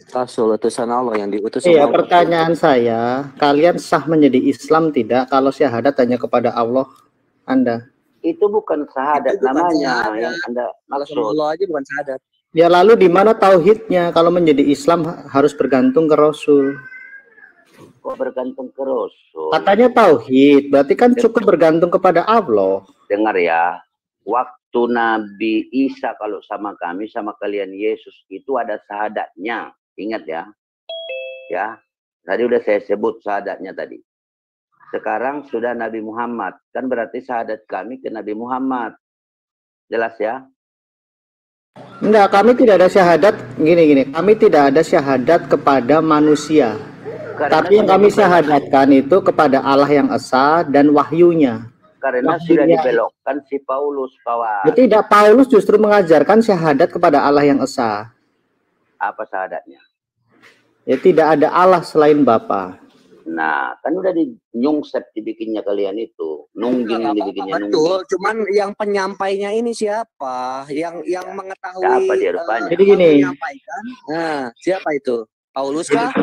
Rasul utusan Allah yang diutus Iya, sama Allah. pertanyaan saya, kalian sah menjadi Islam tidak kalau syahadat hanya kepada Allah Anda? Itu bukan syahadat Itu bukan namanya syahadat. yang Anda Kalau sama maksud. Allah aja bukan syahadat. Ya lalu di mana tauhidnya? Kalau menjadi Islam harus bergantung ke Rasul. Kok bergantung ke Rasul? Katanya tauhid, berarti kan cukup bergantung kepada Allah. Dengar ya, waktu Nabi Isa kalau sama kami, sama kalian Yesus, itu ada syahadatnya. Ingat ya. Ya, tadi udah saya sebut syahadatnya tadi. Sekarang sudah Nabi Muhammad. Kan berarti syahadat kami ke Nabi Muhammad. Jelas ya? Enggak, kami tidak ada syahadat, gini. Kami tidak ada syahadat kepada manusia. Karena Tapi yang kami syahadatkan itu kepada Allah yang Esa dan wahyunya. Karena sudah dibelokkan si Paulus, kawan. Ya, tidak, Paulus justru mengajarkan syahadat kepada Allah yang Esa. Apa syahadatnya? Ya, tidak ada Allah selain Bapa. Nah, kan udah nyungsep dibikinnya kalian itu. Nungging yang dibikinnya nungging. Betul, cuman yang penyampainya ini siapa? Yang mengetahui siapa dia rupanya? Jadi gini. Menyampaikan. Nah, siapa itu? Paulus kah?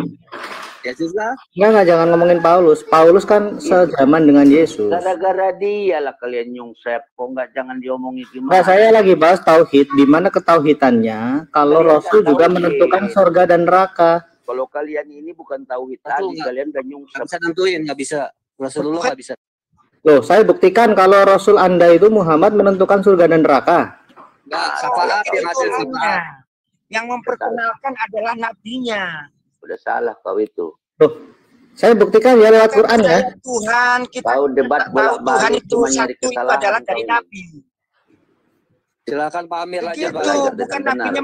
Yesus kah? Enggak, jangan ngomongin Paulus. Paulus kan sezaman dengan Yesus. Gara-gara dia lah kalian nyungsep. Kok nggak jangan diomongin gimana? Nah, saya lagi bahas tauhid, di mana ketauhidannya kalau Rasul juga menentukan surga dan neraka. Kalau kalian ini bukan tauhid tadi, kalian udah nyungsep. Nggak bisa nentuin, nggak bisa. Rasulullah nggak bisa. Loh, saya buktikan kalau Rasul Anda itu Muhammad menentukan surga dan neraka. Nggak, syafaat yang hasil syafaat. Yang memperkenalkan adalah nabinya. Udah salah kau itu. Loh, saya buktikan ya lewat Quran ya. Tuhan, kita Kau debat tahu Tuhan bolak-balik itu cuma nyari satu itu kesalahan. adalah dari kau nabi. Silakan Pak Amir aja, Begitu, Pak. bukan nabinya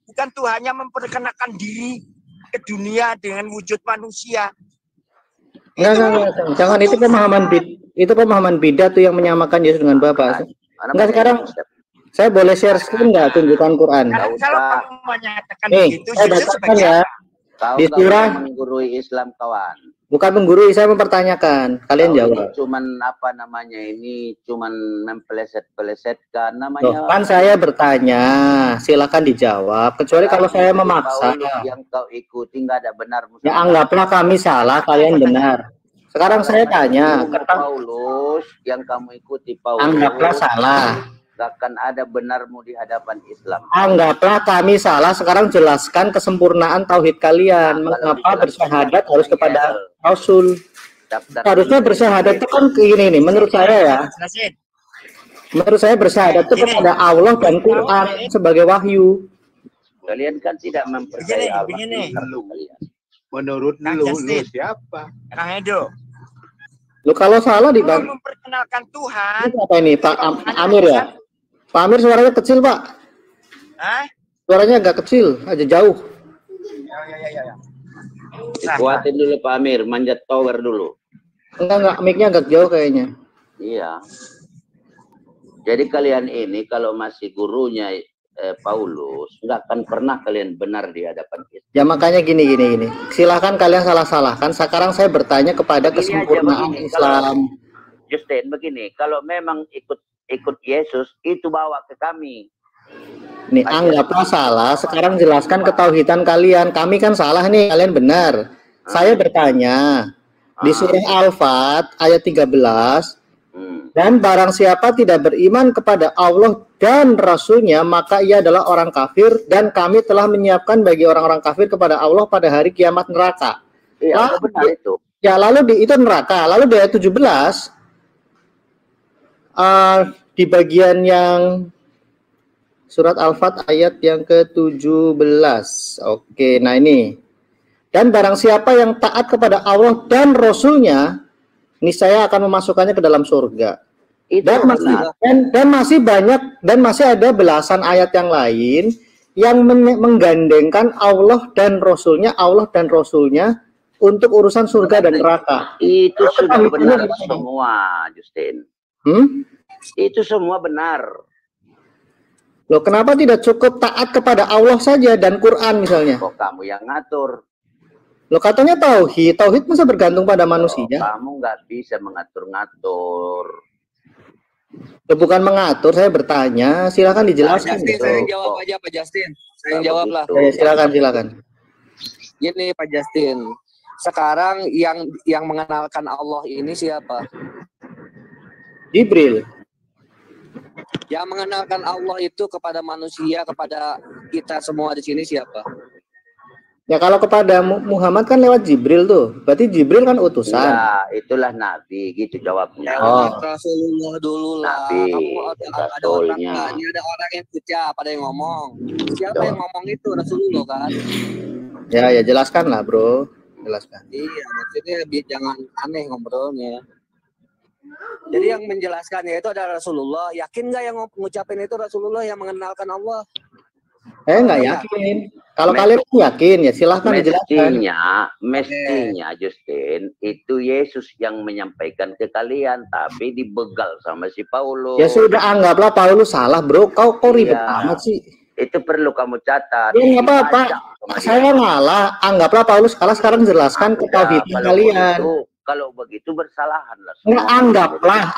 bukan Tuhannya memperkenalkan diri ke dunia dengan wujud manusia. Enggak. Jangan, itu pemahaman bidah tuh yang menyamakan Yesus dengan Bapa. Enggak, sekarang saya boleh share screen nggak tunjukkan Quran? Kalau kamu menyatakan begitu, saya bacakan ya. Kau Di surah menggurui Islam, kawan. Bukan menggurui, saya mempertanyakan. Kalian jawab. Cuman apa namanya ini? Cuman mempeleset-pelesetkan namanya. Loh, kan saya bertanya, silakan dijawab. Kecuali kalau saya memaksa. Yang kau ikuti nggak ada benar. Ya anggaplah kami salah, kalian benar. Sekarang saya tanya, Paulus yang kamu ikuti Paulus. Anggaplah salah. Gak akan ada benarmu di hadapan Islam. Anggaplah kami salah, sekarang jelaskan kesempurnaan tauhid kalian. Mengapa bersyahadat harus kepada Rasul? Harusnya bersyahadat itu kan gini nih, menurut saya ya. Menurut saya bersyahadat itu kepada Allah dan Quran sebagai wahyu. Kalian kan tidak mempercayai Allah. Menurut lu siapa? Kang Edo. Lu kalau salah dibang. Memperkenalkan Tuhan. Ini apa ini Pak Amir ya? Pak Amir suaranya kecil, Pak. Hah? Suaranya agak kecil, aja jauh. Ya. Kuatin dulu Pak Amir, manjat tower dulu. Enggak, mic-nya agak jauh kayaknya. Iya. Jadi kalian ini kalau masih gurunya Paulus, nggak akan pernah kalian benar di hadapan kita. Ya makanya gini. Silahkan kalian salah-salahkan. Sekarang saya bertanya kepada kesempurnaan Islam. Justin, begini, kalau memang ikut Yesus, itu bawa ke kami. Nih, anggaplah salah, sekarang jelaskan ketauhidan kalian. Kami kan salah nih, kalian benar. Saya bertanya, di surah Al-Fat ayat 13, dan barang siapa tidak beriman kepada Allah dan Rasulnya, maka ia adalah orang kafir, dan kami telah menyiapkan bagi orang-orang kafir kepada Allah pada hari kiamat neraka. Iya, benar itu. Ya, lalu itu neraka. Lalu di ayat 17, di bagian yang surat Al-Fat ayat yang ke-17. Oke, nah ini. Dan barang siapa yang taat kepada Allah dan Rasulnya, niscaya akan memasukkannya ke dalam surga. Dan masih ada belasan ayat yang lain yang menggandengkan Allah dan Rasulnya untuk urusan surga dan neraka. Itu sudah benar semua, Justin. Itu semua benar. Loh, kenapa tidak cukup taat kepada Allah saja dan Quran misalnya? Kok kamu yang ngatur? Loh, katanya tauhid masa bergantung pada manusia? Kamu nggak bisa mengatur-ngatur. Loh, bukan mengatur, saya bertanya. Silakan dijelaskan. Justin, saya jawab aja Pak Justin. Saya yang jawab lah. Silakan. Gini Pak Justin, sekarang yang mengenalkan Allah ini siapa? Jibril. Yang mengenalkan Allah itu kepada manusia, kepada kita semua di sini siapa? Ya kalau kepada Muhammad kan lewat Jibril tuh. Berarti Jibril kan utusan. Ya, itulah Nabi, gitu jawabnya. Rasulullah dulu lah. Nabi, Ada orang, ini ada orang yang ucap, ada yang ngomong. Siapa yang ngomong itu? Rasulullah kan? Ya jelaskan lah bro. Jelaskan. Iya, maksudnya jangan aneh ngobrolnya. Jadi yang menjelaskannya itu adalah Rasulullah. Yakin nggak yang ngucapin itu Rasulullah yang mengenalkan Allah? Nggak yakin. Kalau kalian yakin ya silahkan dijelaskan. Mestinya Justin itu Yesus yang menyampaikan ke kalian, tapi dibegal sama si Paulus. Ya sudah, anggaplah Paulus salah bro. Kau ribet amat sih. Itu perlu kamu catat. Ya nggak apa-apa. Saya ngalah. Anggaplah Paulus kalah. Sekarang jelaskan ke tauhidnya kalian. Kalau begitu bersalahan lah.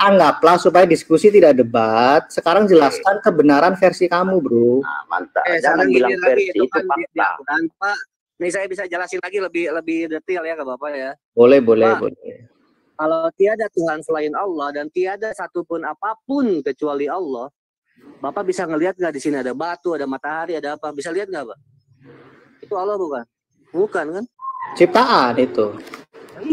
Anggaplah supaya diskusi tidak debat. Sekarang jelaskan kebenaran versi kamu, bro. Nah, mantap. Jangan bilang versi itu fakta. Dan Pak, nih saya bisa jelasin lagi lebih detail ya ke Bapak ya. Boleh. Kalau tiada Tuhan selain Allah dan tiada satupun apapun kecuali Allah, Bapak bisa ngelihat nggak di sini ada batu, ada matahari, ada apa? Bisa lihat nggak, Pak? Itu Allah bukan? Bukan kan? Ciptaan itu.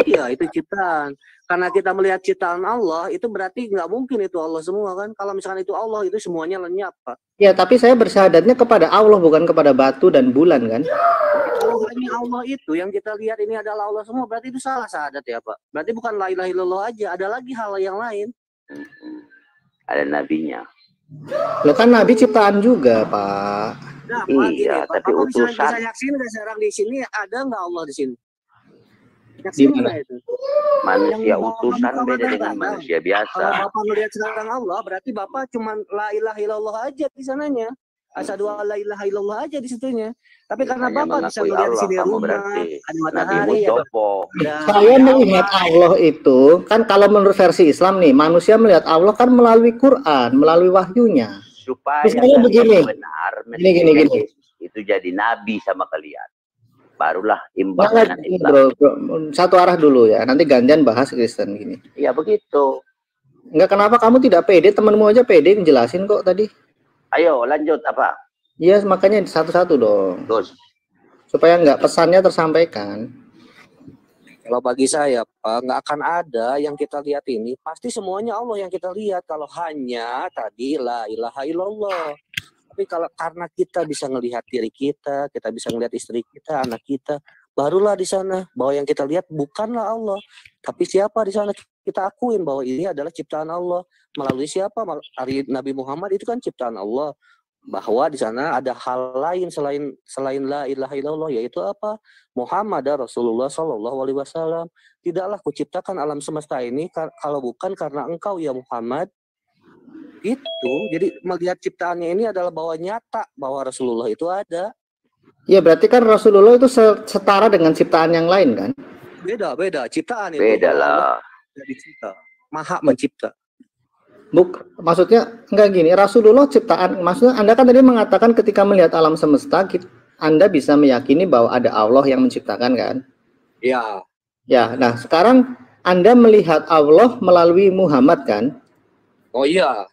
Iya, itu ciptaan. Karena kita melihat ciptaan Allah, itu berarti nggak mungkin itu Allah semua kan? Kalau misalkan itu Allah, itu semuanya lenyap, Pak. Ya, tapi saya bersyahadatnya kepada Allah, bukan kepada batu dan bulan kan? Kalau hanya Allah itu yang kita lihat ini adalah Allah semua, berarti itu salah syahadat ya, Pak. Berarti bukan la ilaha illallah aja, ada lagi hal yang lain. Ada nabinya. Lo kan nabi ciptaan juga, Pak. Nah, Pak, iya, Pak, tapi utusan. Bisa yakin nggak sekarang di sini ada nggak Allah di sini? Yakin nggak itu? Manusia utusan beda dengan manusia biasa. Kalau Bapak melihat sekarang Allah, berarti Bapak cuma la ilaha illallah aja di sananya. Asyhadu alla ilaha illallah aja di situnya. Tapi karena Bapak bisa melihat di sini rumah, ada matahari, saya melihat Allah itu kan kalau menurut versi Islam nih, manusia melihat Allah kan melalui Quran, melalui wahyunya. Supaya misalnya begini, benar, gini. Itu jadi nabi sama kalian. Barulah imbangan Islam. Bro, satu arah dulu ya. Nanti gantian bahas Kristen gini. Iya begitu. Enggak, kenapa kamu tidak pede? Temenmu aja pede ngejelasin kok tadi. Ayo lanjut apa? Iya, makanya satu-satu dong. Terus. Supaya nggak pesannya tersampaikan. Kalau bagi saya, Pak, nggak akan ada yang kita lihat ini. Pasti semuanya Allah yang kita lihat. Kalau hanya tadi la ilaha illallah. Tapi kalau karena kita bisa melihat diri kita bisa melihat istri kita, anak kita, barulah di sana bahwa yang kita lihat bukanlah Allah, tapi siapa di sana kita akuin bahwa ini adalah ciptaan Allah. Melalui siapa? Nabi Muhammad itu kan ciptaan Allah. Bahwa di sana ada hal lain selain la ilaha illallah, yaitu apa? Muhammad Rasulullah Shallallahu Alaihi Wasallam. Tidaklah kuciptakan alam semesta ini kalau bukan karena engkau ya Muhammad. Itu jadi melihat ciptaannya ini adalah bahwa nyata bahwa Rasulullah itu ada. Ya berarti kan Rasulullah itu setara dengan ciptaan yang lain kan? Beda ciptaan itu. Beda lah. Jadi cipta, maha mencipta. Maksudnya enggak gini, Rasulullah ciptaan. Maksudnya Anda kan tadi mengatakan ketika melihat alam semesta, Anda bisa meyakini bahwa ada Allah yang menciptakan kan? Ya. Ya, nah sekarang Anda melihat Allah melalui Muhammad kan? Oh iya.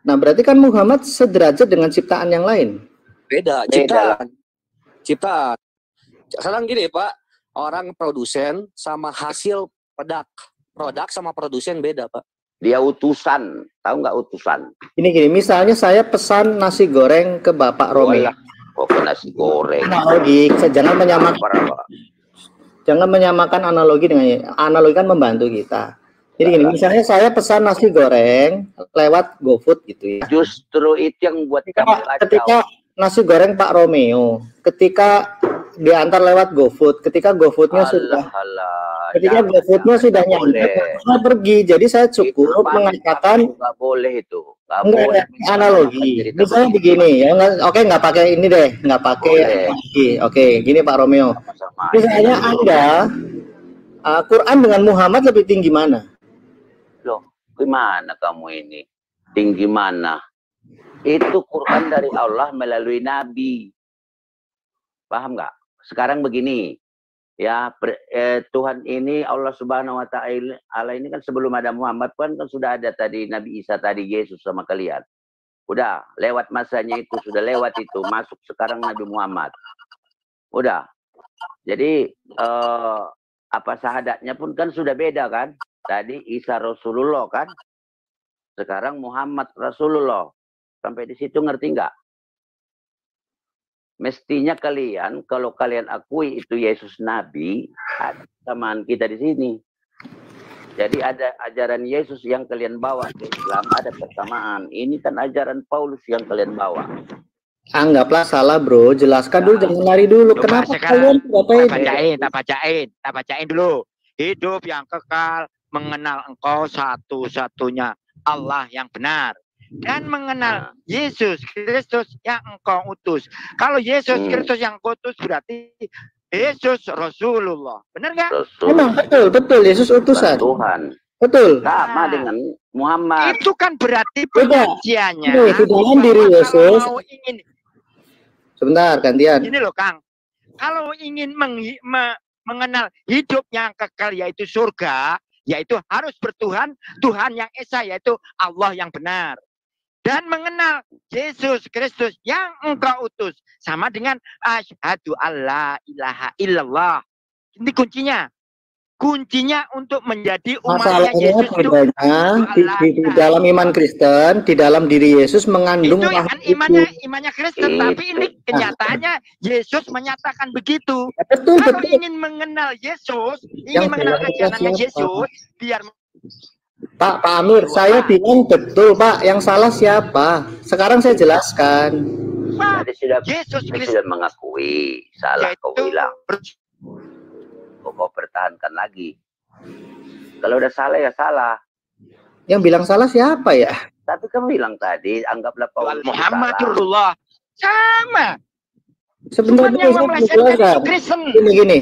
Nah, berarti kan Muhammad sederajat dengan ciptaan yang lain. Beda, ciptaan. Ciptaan. Sekarang gini, Pak. Orang produsen sama hasil produk sama produsen beda, Pak. Dia utusan. Tahu nggak utusan? Gini, misalnya saya pesan nasi goreng ke Bapak Romi. Kok nasi goreng? Analogi, jangan menyamakan analogi dengan analogi kan membantu kita. Jadi gini, misalnya saya pesan nasi goreng lewat GoFood gitu ya. Justru itu yang buat ketika nasi goreng Pak Romeo, ketika diantar lewat GoFood, ketika GoFoodnya sudah nyampe, pergi. Jadi saya cukup mengatakan nggak boleh itu. Enggak, analogi. Misalnya begini ya, nggak pakai ini deh, nggak pakai analogi. Oke, gini Pak Romeo. Misalnya Anda Quran dengan Muhammad lebih tinggi mana? Loh, gimana kamu ini? Tinggi mana? Itu Quran dari Allah melalui Nabi. Paham nggak? Sekarang begini, ya Tuhan ini Allah Subhanahu Wa Taala ini kan sebelum ada Muhammad kan sudah ada tadi Nabi Isa tadi Yesus sama kalian. Udah lewat masanya itu, sudah lewat itu, masuk sekarang Nabi Muhammad. Udah. Jadi apa syahadatnya pun kan sudah beda kan? Tadi Isa Rasulullah kan? Sekarang Muhammad Rasulullah. Sampai di situ ngerti nggak? Mestinya kalian, kalau kalian akui itu Yesus Nabi, ada kesamaan kita di sini. Jadi ada ajaran Yesus yang kalian bawa ke Islam, ada kesamaan. Ini kan ajaran Paulus yang kalian bawa. Anggaplah salah, bro. Jelaskan dulu, jangan lari dulu. Coba Kenapa kalian tak bacain dulu. Hidup yang kekal, mengenal engkau satu-satunya Allah yang benar. Dan mengenal Yesus Kristus yang engkau utus. Kalau Yesus Kristus yang engkau utus berarti Yesus Rasulullah. Benar nggak? Memang betul. Yesus utusan Tuhan. Betul. Sama dengan Muhammad. Itu kan berarti pengajiannya. Di dalam diri Yesus. Kalau ingin, sebentar, gantian. Ini loh Kang. Kalau ingin mengenal hidup yang kekal yaitu surga, yaitu harus bertuhan, Tuhan yang esa yaitu Allah yang benar. Dan mengenal Yesus Kristus yang engkau utus. Sama dengan asyhadu alla ilaha illallah. Ini kuncinya. Kuncinya untuk menjadi umatnya Yesus itu di dalam iman Kristen, di dalam diri Yesus mengandung itu kan imannya Kristen, tapi ini kenyataannya Yesus menyatakan begitu. Betul. Kalau ingin mengenal Yesus, ingin mengenal ajarannya Yesus, biar Pak Amir, saya bilang betul, Pak. Yang salah siapa? Sekarang saya jelaskan. Jadi sudah Yesus Kristus sudah mengakui salah kau bilang. Kau pertahankan lagi. Kalau udah salah ya salah. Yang bilang salah siapa ya? Tapi kamu bilang tadi anggaplah Paulus Muhammad Rasulullah sama. Sebenarnya yang memelesetkan Kristen. Gini.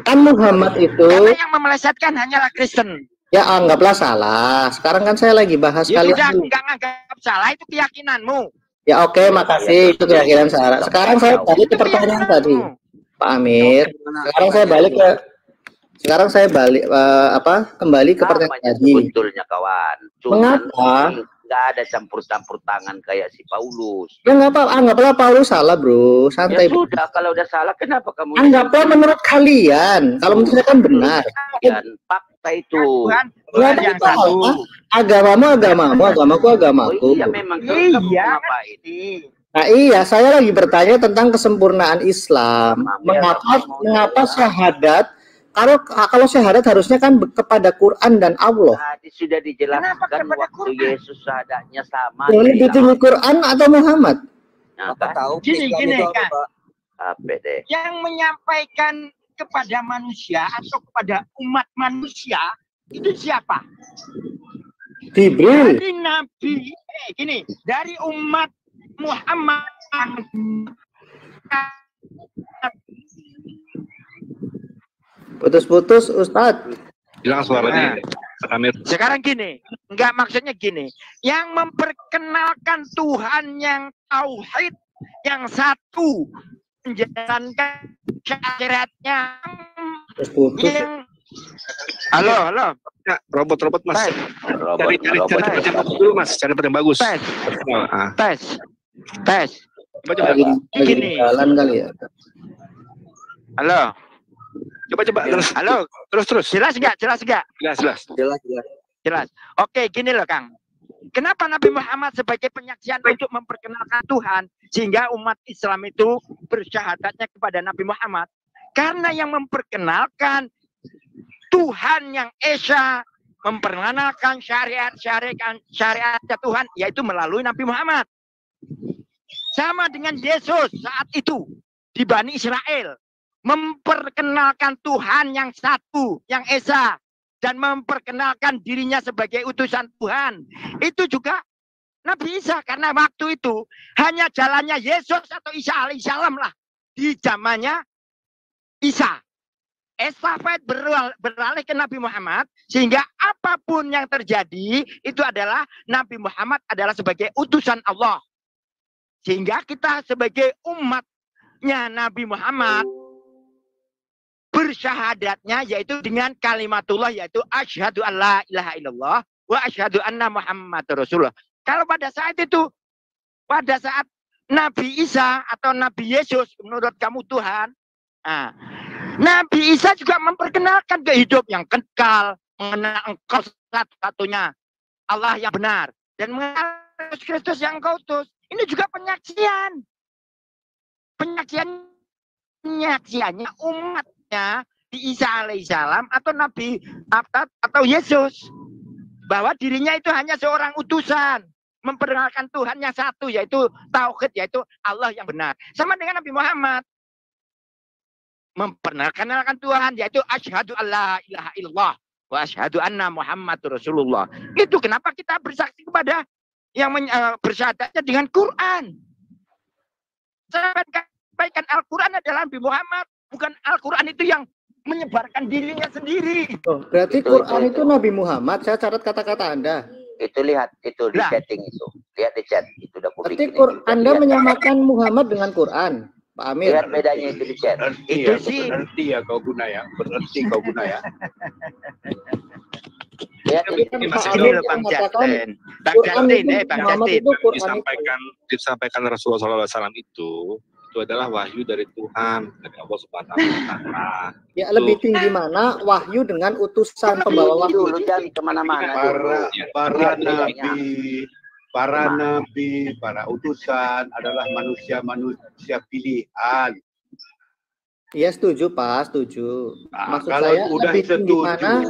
Kan Muhammad itu. Karena yang memelesetkan hanyalah Kristen. Ya anggaplah salah. Sekarang kan saya lagi bahas ya kalian. Sudah enggak anggap salah, itu keyakinanmu. Ya oke, makasih. Itu keyakinan salah. Sekarang saya balik ke pertanyaan tadi, Pak Amir. Sekarang saya balik kembali ke pertanyaan tadi. Betulnya kawan. Mengapa? Nggak ada campur-campur tangan kayak si Paulus. Ya nggak apa, anggaplah Paulus salah, bro. Santai. Ya sudah, kalau udah salah, kenapa kamu? Anggaplah menurut kalian. Kalau menurut saya kan benar. Dan fakta itu. Tuhan yang satu. Agamaku. Oh, iya memang. Iya. Nah iya, saya lagi bertanya tentang kesempurnaan Islam. Mengapa syahadat? Kalau syahadat harusnya kan kepada Quran dan Allah. Tadi sudah dijelaskan waktu Yesus syahadatnya sama. Boleh ditinggi Quran atau Muhammad? Nah, Apa tahu? Gini kan. Apa deh? Yang menyampaikan kepada manusia atau kepada umat manusia itu siapa? Jibril. Dari Nabi. Gini, dari umat Muhammad. Putus-putus, Ustadz. Hilang suaranya. Sekarang gini, enggak maksudnya gini. Yang memperkenalkan Tuhan yang tauhid, yang satu, menjalankan syariatnya. Yang... Halo. Ya, robot Mas. Cari yang dulu Mas, cari yang bagus. Tes. Coba. Gini. Jalan kali ya. Halo. Coba terus. Halo. Terus. Jelas enggak? Jelas. Oke, gini loh Kang. Kenapa Nabi Muhammad sebagai penyaksian untuk memperkenalkan Tuhan sehingga umat Islam itu bersyahadatnya kepada Nabi Muhammad? Karena yang memperkenalkan Tuhan yang esa, memperkenalkan syariatnya Tuhan yaitu melalui Nabi Muhammad. Sama dengan Yesus saat itu di Bani Israel. Memperkenalkan Tuhan yang satu, yang esa, dan memperkenalkan dirinya sebagai utusan Tuhan. Itu juga Nabi Isa, karena waktu itu hanya jalannya Yesus atau Isa alaihissalam lah di zamannya Isa. Estafet beralih ke Nabi Muhammad, sehingga apapun yang terjadi itu adalah Nabi Muhammad adalah sebagai utusan Allah. Sehingga kita sebagai umat syahadatnya Nabi Muhammad, bersyahadatnya yaitu dengan kalimatullah, yaitu asyhadu alla ilaha illallah wa asyhadu anna Muhammadar Rasulullah. Kalau pada saat itu, pada saat Nabi Isa atau Nabi Yesus menurut kamu Tuhan, nah, Nabi Isa juga memperkenalkan ke hidup yang kekal, mengenal engkau satu-satunya Allah yang benar, dan mengenal Kristus yang kau utus. Ini juga penyaksian. Penyaksiannya umatnya di Isa alaihissalam atau Nabi atau Yesus, bahwa dirinya itu hanya seorang utusan, memperkenalkan Tuhan yang satu, yaitu tauhid, yaitu Allah yang benar. Sama dengan Nabi Muhammad, memperkenalkan Tuhan, yaitu asyhadu alla ilaha illallah wa asyhadu anna Muhammadur Rasulullah. Itu kenapa kita bersaksi kepada yang bersyahadatnya dengan Quran. Sampaikan Al-Quran adalah Nabi Muhammad, bukan Al-Quran itu yang menyebarkan dirinya sendiri. Oh, berarti Quran itu Nabi Muhammad. Saya catat kata-kata Anda. Itu lihat, itu di setting itu. Lihat di chat. Itu udah berarti Anda menyamakan Muhammad dengan Quran, Pak Amir. Lihat bedanya itu di chat. Itu sih. Berarti ya kau guna ya. Berarti kau guna ya. Lihat ini loh Bang Justin. Bang Justin. Disampaikan Rasulullah SAW itu adalah wahyu dari Tuhan, dari Allah Subhanahu wa Ta'ala. Ya, lebih tinggi mana wahyu dengan utusan pembawa wahyu? Dulu jangan kemana-mana. Para nabi, para utusan adalah manusia pilihan. Iya, setuju Pak, setuju. Maksud kalau saya udah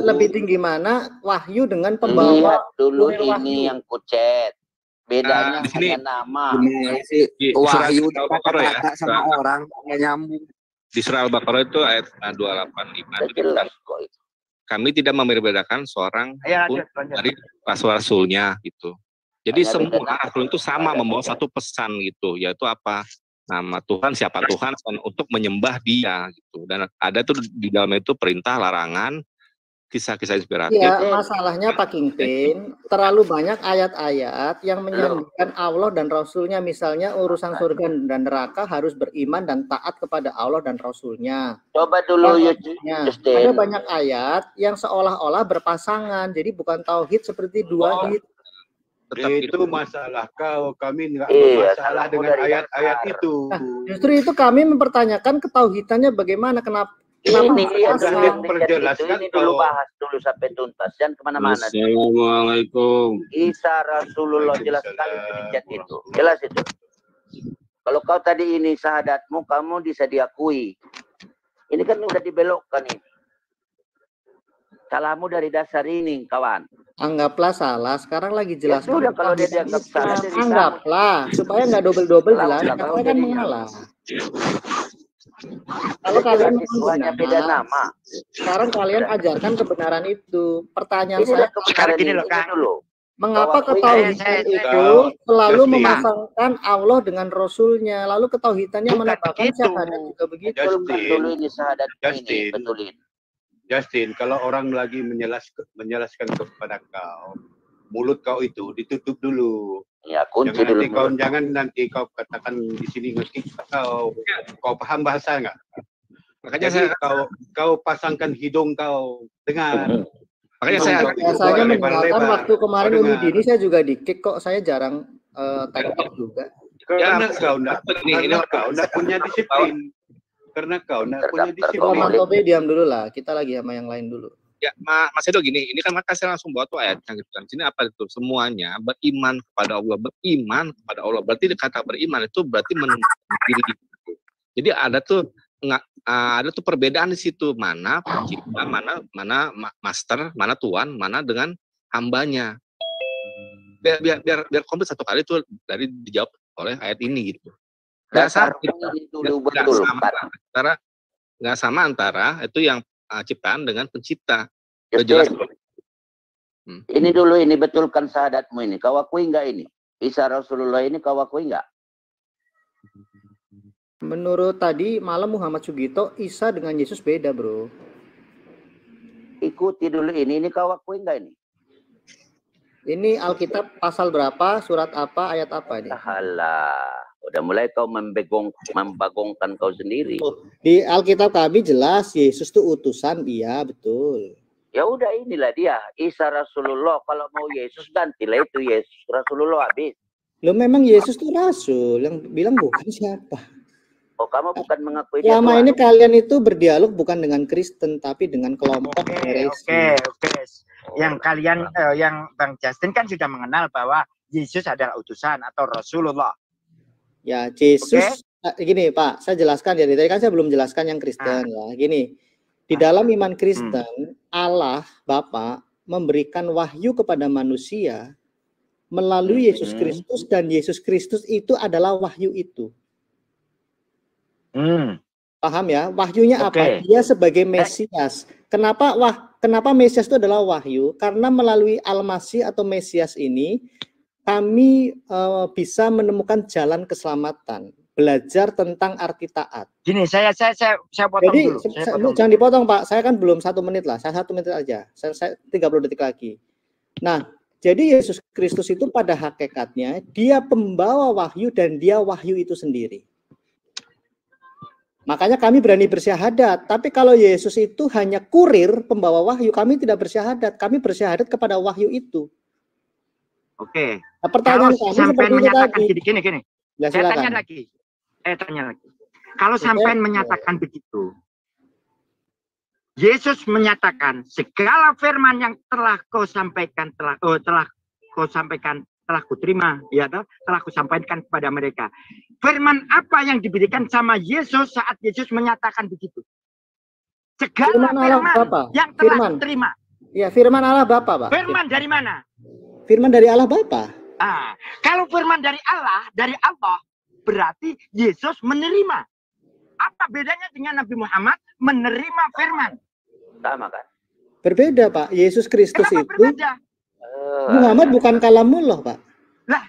lebih tinggi mana wahyu dengan pembawa dulu ini yang kucet. Bedanya di sini nama. Wahyu kata sama orang nggak nyambung. Di surah Al-Baqarah itu ayat 285 itu kami tidak membedakan seorang pun dari rasul-rasulnya gitu. Jadi semua rasul itu sama membawa satu pesan gitu, yaitu apa? Nama Tuhan, siapa Tuhan, untuk menyembah Dia gitu. Dan ada tuh di dalam itu perintah, larangan, kisah-kisah inspiratif. Ya, masalahnya Pak Kingpin, terlalu banyak ayat-ayat yang menyandingkan Allah dan Rasulnya. Misalnya urusan surga dan neraka harus beriman dan taat kepada Allah dan Rasulnya. Coba dulu ada banyak ayat yang seolah-olah berpasangan, jadi bukan tauhid seperti dua hid. Itu masalah kami nggak bermasalah dengan ayat-ayat itu. Nah, justru itu kami mempertanyakan ketauhidannya bagaimana, kenapa ini dulu bahas dulu sampai tuntas, jangan kemana-mana. Assalamualaikum. Isa Rasulullah jelas sekali di chat itu, jelas itu. Kalau kau tadi ini syahadatmu, kamu bisa diakui. Ini kan udah dibelokkan ini. Salahmu dari dasar ini, kawan. Anggaplah salah, sekarang lagi jelas. Ya sudah, kalau dia dianggap salah, anggaplah supaya nggak double-double jelas. Kalau kan mengalah. Kalau kalian beda nama, sekarang kalian ajarkan kebenaran itu. Pertanyaan saya sekarang gini loh, Kak. Mengapa ketauhidan itu selalu memasangkan Allah dengan Rasulnya, lalu ketauhidannya menambahkan syahadat juga begitu? Dulu ini syahadat ini betulin. Justin, kalau orang lagi menjelaskan kepada kau, mulut kau itu ditutup dulu. Ya, kunci dulu. Jangan nanti kau katakan di sini ngerti kau paham bahasa nggak? Makanya kau pasangkan hidung kau dengar. Makanya saya mendengarkan waktu kemarin Umi Dini saya juga di-kick kok, saya jarang TikTok juga. Karena kau enggak punya disiplin. Karena kau enggak punya disiplin. Mas Tobe diam dulu lah, kita lagi sama yang lain dulu. Ya, Mas Edo gini, ini kan maka saya langsung bawa tuh ayatnya gitu kan. Sini apa itu? Semuanya beriman kepada Allah, beriman kepada Allah. Berarti kata beriman itu berarti menempatkan diri gitu. Jadi ada tuh perbedaan di situ, mana pencipta, mana master, mana tuan, mana dengan hambanya. Biar komplit satu kali itu dari dijawab oleh ayat ini gitu. Nggak sama antara itu yang ciptaan dengan pencipta. Jelas. Ini dulu, ini betulkan syahadatmu ini. Kau akui nggak ini? Isa Rasulullah ini kau akui nggak? Menurut tadi malam Muhammad Sugito, Isa dengan Yesus beda, bro. Ikuti dulu ini kau akui nggak ini? Ini Alkitab pasal berapa, surat apa, ayat apa ini? Salah. Udah mulai kau membagongkan kau sendiri. Di Alkitab kami jelas Yesus itu utusan, iya betul. Ya udah, inilah dia Isa Rasulullah. Kalau mau Yesus gantilah itu Yesus Rasulullah habis. Lo memang Yesus itu rasul, yang bilang bukan siapa. Oh, kamu bukan mengakui dia Selama Tuhan. ini kalian itu berdialog bukan dengan Kristen tapi dengan kelompok heresi. Oke. Yang kalian yang Bang Justin kan sudah mengenal bahwa Yesus adalah utusan atau Rasulullah. Ya, Yesus gini Pak, saya jelaskan dari tadi kan saya belum jelaskan yang Kristen ya. Gini, di dalam iman Kristen, Allah Bapa memberikan wahyu kepada manusia melalui Yesus Kristus, dan Yesus Kristus itu adalah wahyu itu. Paham ya? Wahyunya apa? Dia sebagai Mesias. Kenapa Mesias itu adalah wahyu? Karena melalui Al-Masih atau Mesias ini kami bisa menemukan jalan keselamatan, belajar tentang arti taat. Gini, saya potong Jadi, dulu. Jangan dipotong Pak, saya kan belum 1 menit lah, saya 1 menit aja, saya 30 detik lagi. Nah, jadi Yesus Kristus itu pada hakikatnya dia pembawa wahyu dan dia wahyu itu sendiri. Makanya kami berani bersyahadat, tapi kalau Yesus itu hanya kurir pembawa wahyu, kami tidak bersyahadat, kami bersyahadat kepada wahyu itu. Oke. Nah, pertanyaan kalau kami sampai menyatakan tadi. Gini. Ya, saya tanya lagi. Kalau sampai menyatakan begitu, Yesus menyatakan segala firman yang telah kau sampaikan telah kuterima, ya telah kusampaikan kepada mereka. Firman apa yang diberikan sama Yesus saat Yesus menyatakan begitu? Segala firman yang telah kuterima. Ya, firman Allah Bapa, Pak. Firman dari mana? Firman dari Allah Bapa. Kalau firman dari Allah berarti Yesus menerima. Apa bedanya dengan Nabi Muhammad menerima firman? Sama kan? Berbeda, Pak. Yesus Kristus Kenapa itu berbeda? Muhammad bukan kalamullah, Pak. Lah,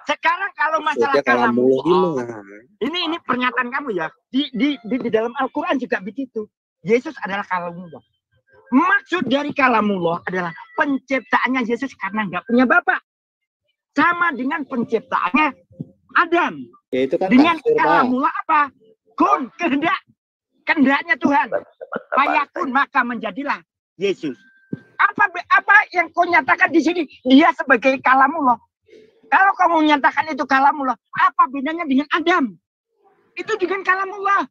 sekarang kalau masalah kalamullah, ini pernyataan kamu ya. Di dalam Al-Quran juga begitu. Yesus adalah kalamullah. Maksud dari kalamullah adalah penciptaannya Yesus karena nggak punya bapak. Sama dengan penciptaannya Adam. Ya, itu kan dengan kalamullah apa? Kun, kehendaknya Tuhan. Fayakun, maka menjadilah Yesus. Apa yang kau nyatakan di sini? Dia sebagai kalamullah. Kalau kamu nyatakan itu kalamullah, apa bedanya dengan Adam? Itu dengan kalamullah.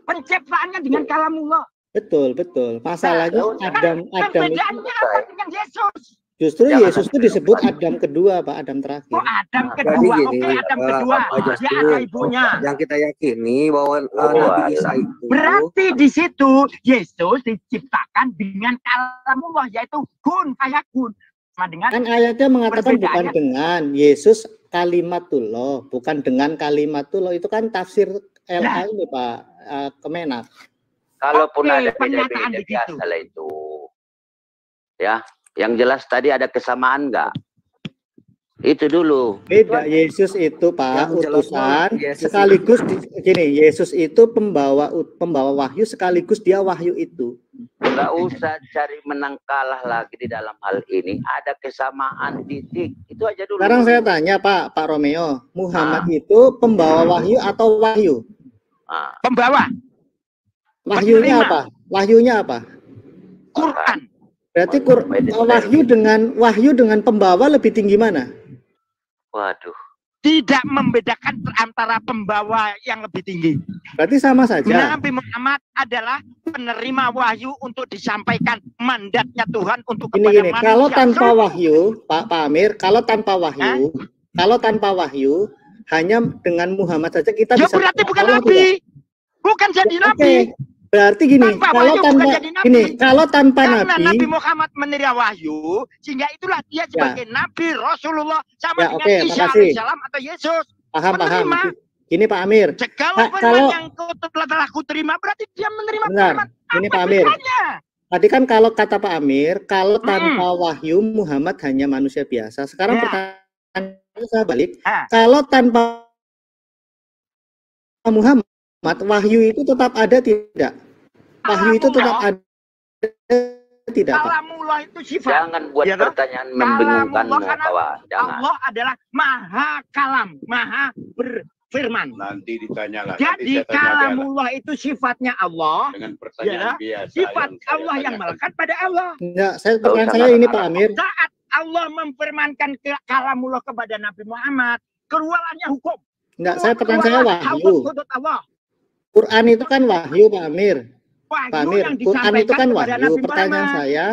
Penciptaannya dengan kalamullah. Betul. Masalahnya Adam bedanya apa dengan Yesus? Justru Yesus itu disebut Adam kedua, Pak, Adam terakhir. Oh, Adam kedua. Adam kedua. Dia ada ibunya. Yang kita yakini bahwa Nabi Isa itu berarti di situ Yesus diciptakan dengan kalamullah, yaitu kun fayakun. Kan ayatnya mengatakan bukan dengan Yesus kalimatullah, bukan dengan kalimatullah. Itu kan tafsir LA ini, Pak, Kemenak. Kalaupun ada beda-beda biasalah itu. Ya, yang jelas tadi ada kesamaan nggak? Itu dulu. Beda. Yesus itu, Pak, utusan sekaligus gini, Yesus itu pembawa wahyu sekaligus dia wahyu itu. Nggak usah cari menang kalah lagi di dalam hal ini. Ada kesamaan titik. Itu aja dulu. Sekarang saya tanya Pak Romeo, Muhammad itu pembawa wahyu atau wahyu? Pembawa. Wahyunya apa? Wahyunya apa? Quran. Berarti wahyu dengan pembawa lebih tinggi mana? Waduh. Tidak membedakan antara pembawa yang lebih tinggi. Berarti sama saja. Nabi Muhammad adalah penerima wahyu untuk disampaikan mandatnya Tuhan untuk kepada manusia. Kalau tanpa wahyu, Pak Amir, kalau tanpa wahyu, hanya dengan Muhammad saja kita bisa. Berarti bukan nabi. Bukan jadi nabi. Berarti gini, kalau tanpa karena nabi, Nabi Muhammad menerima wahyu, sehingga itulah dia sebagai nabi Rasulullah sama dengan Isa alaihissalam atau Yesus. Paham. Gini Pak Amir, kalau yang telah kuterima berarti dia menerima firman. Ini Pak Amir. Tadi kan kalau kata Pak Amir, kalau tanpa wahyu Muhammad hanya manusia biasa. Sekarang pertanyaan saya balik, kalau tanpa Muhammad, wahyu itu tetap ada tidak? Wahyu itu tetap ada tidak, Pak? Kalamullah itu sifat. Jangan buat Ya, pertanyaan membingungkanmu, kawan. Jangan. Allah adalah maha kalam, maha berfirman. Nanti ditanya lah. Jadi kalamullah itu sifatnya Allah. Dengan pertanyaan biasa. Sifat Allah yang melekat pada Allah. Enggak, pertanyaan saya ini Pak Amir. Saat Allah memfirmankan kalamullah kepada Nabi Muhammad, keluarannya hukum. Enggak, pertanyaan saya wahyu. Quran itu kan wahyu, Pak Amir. Pak Amir, Quran itu kan wahyu. Pertanyaan saya,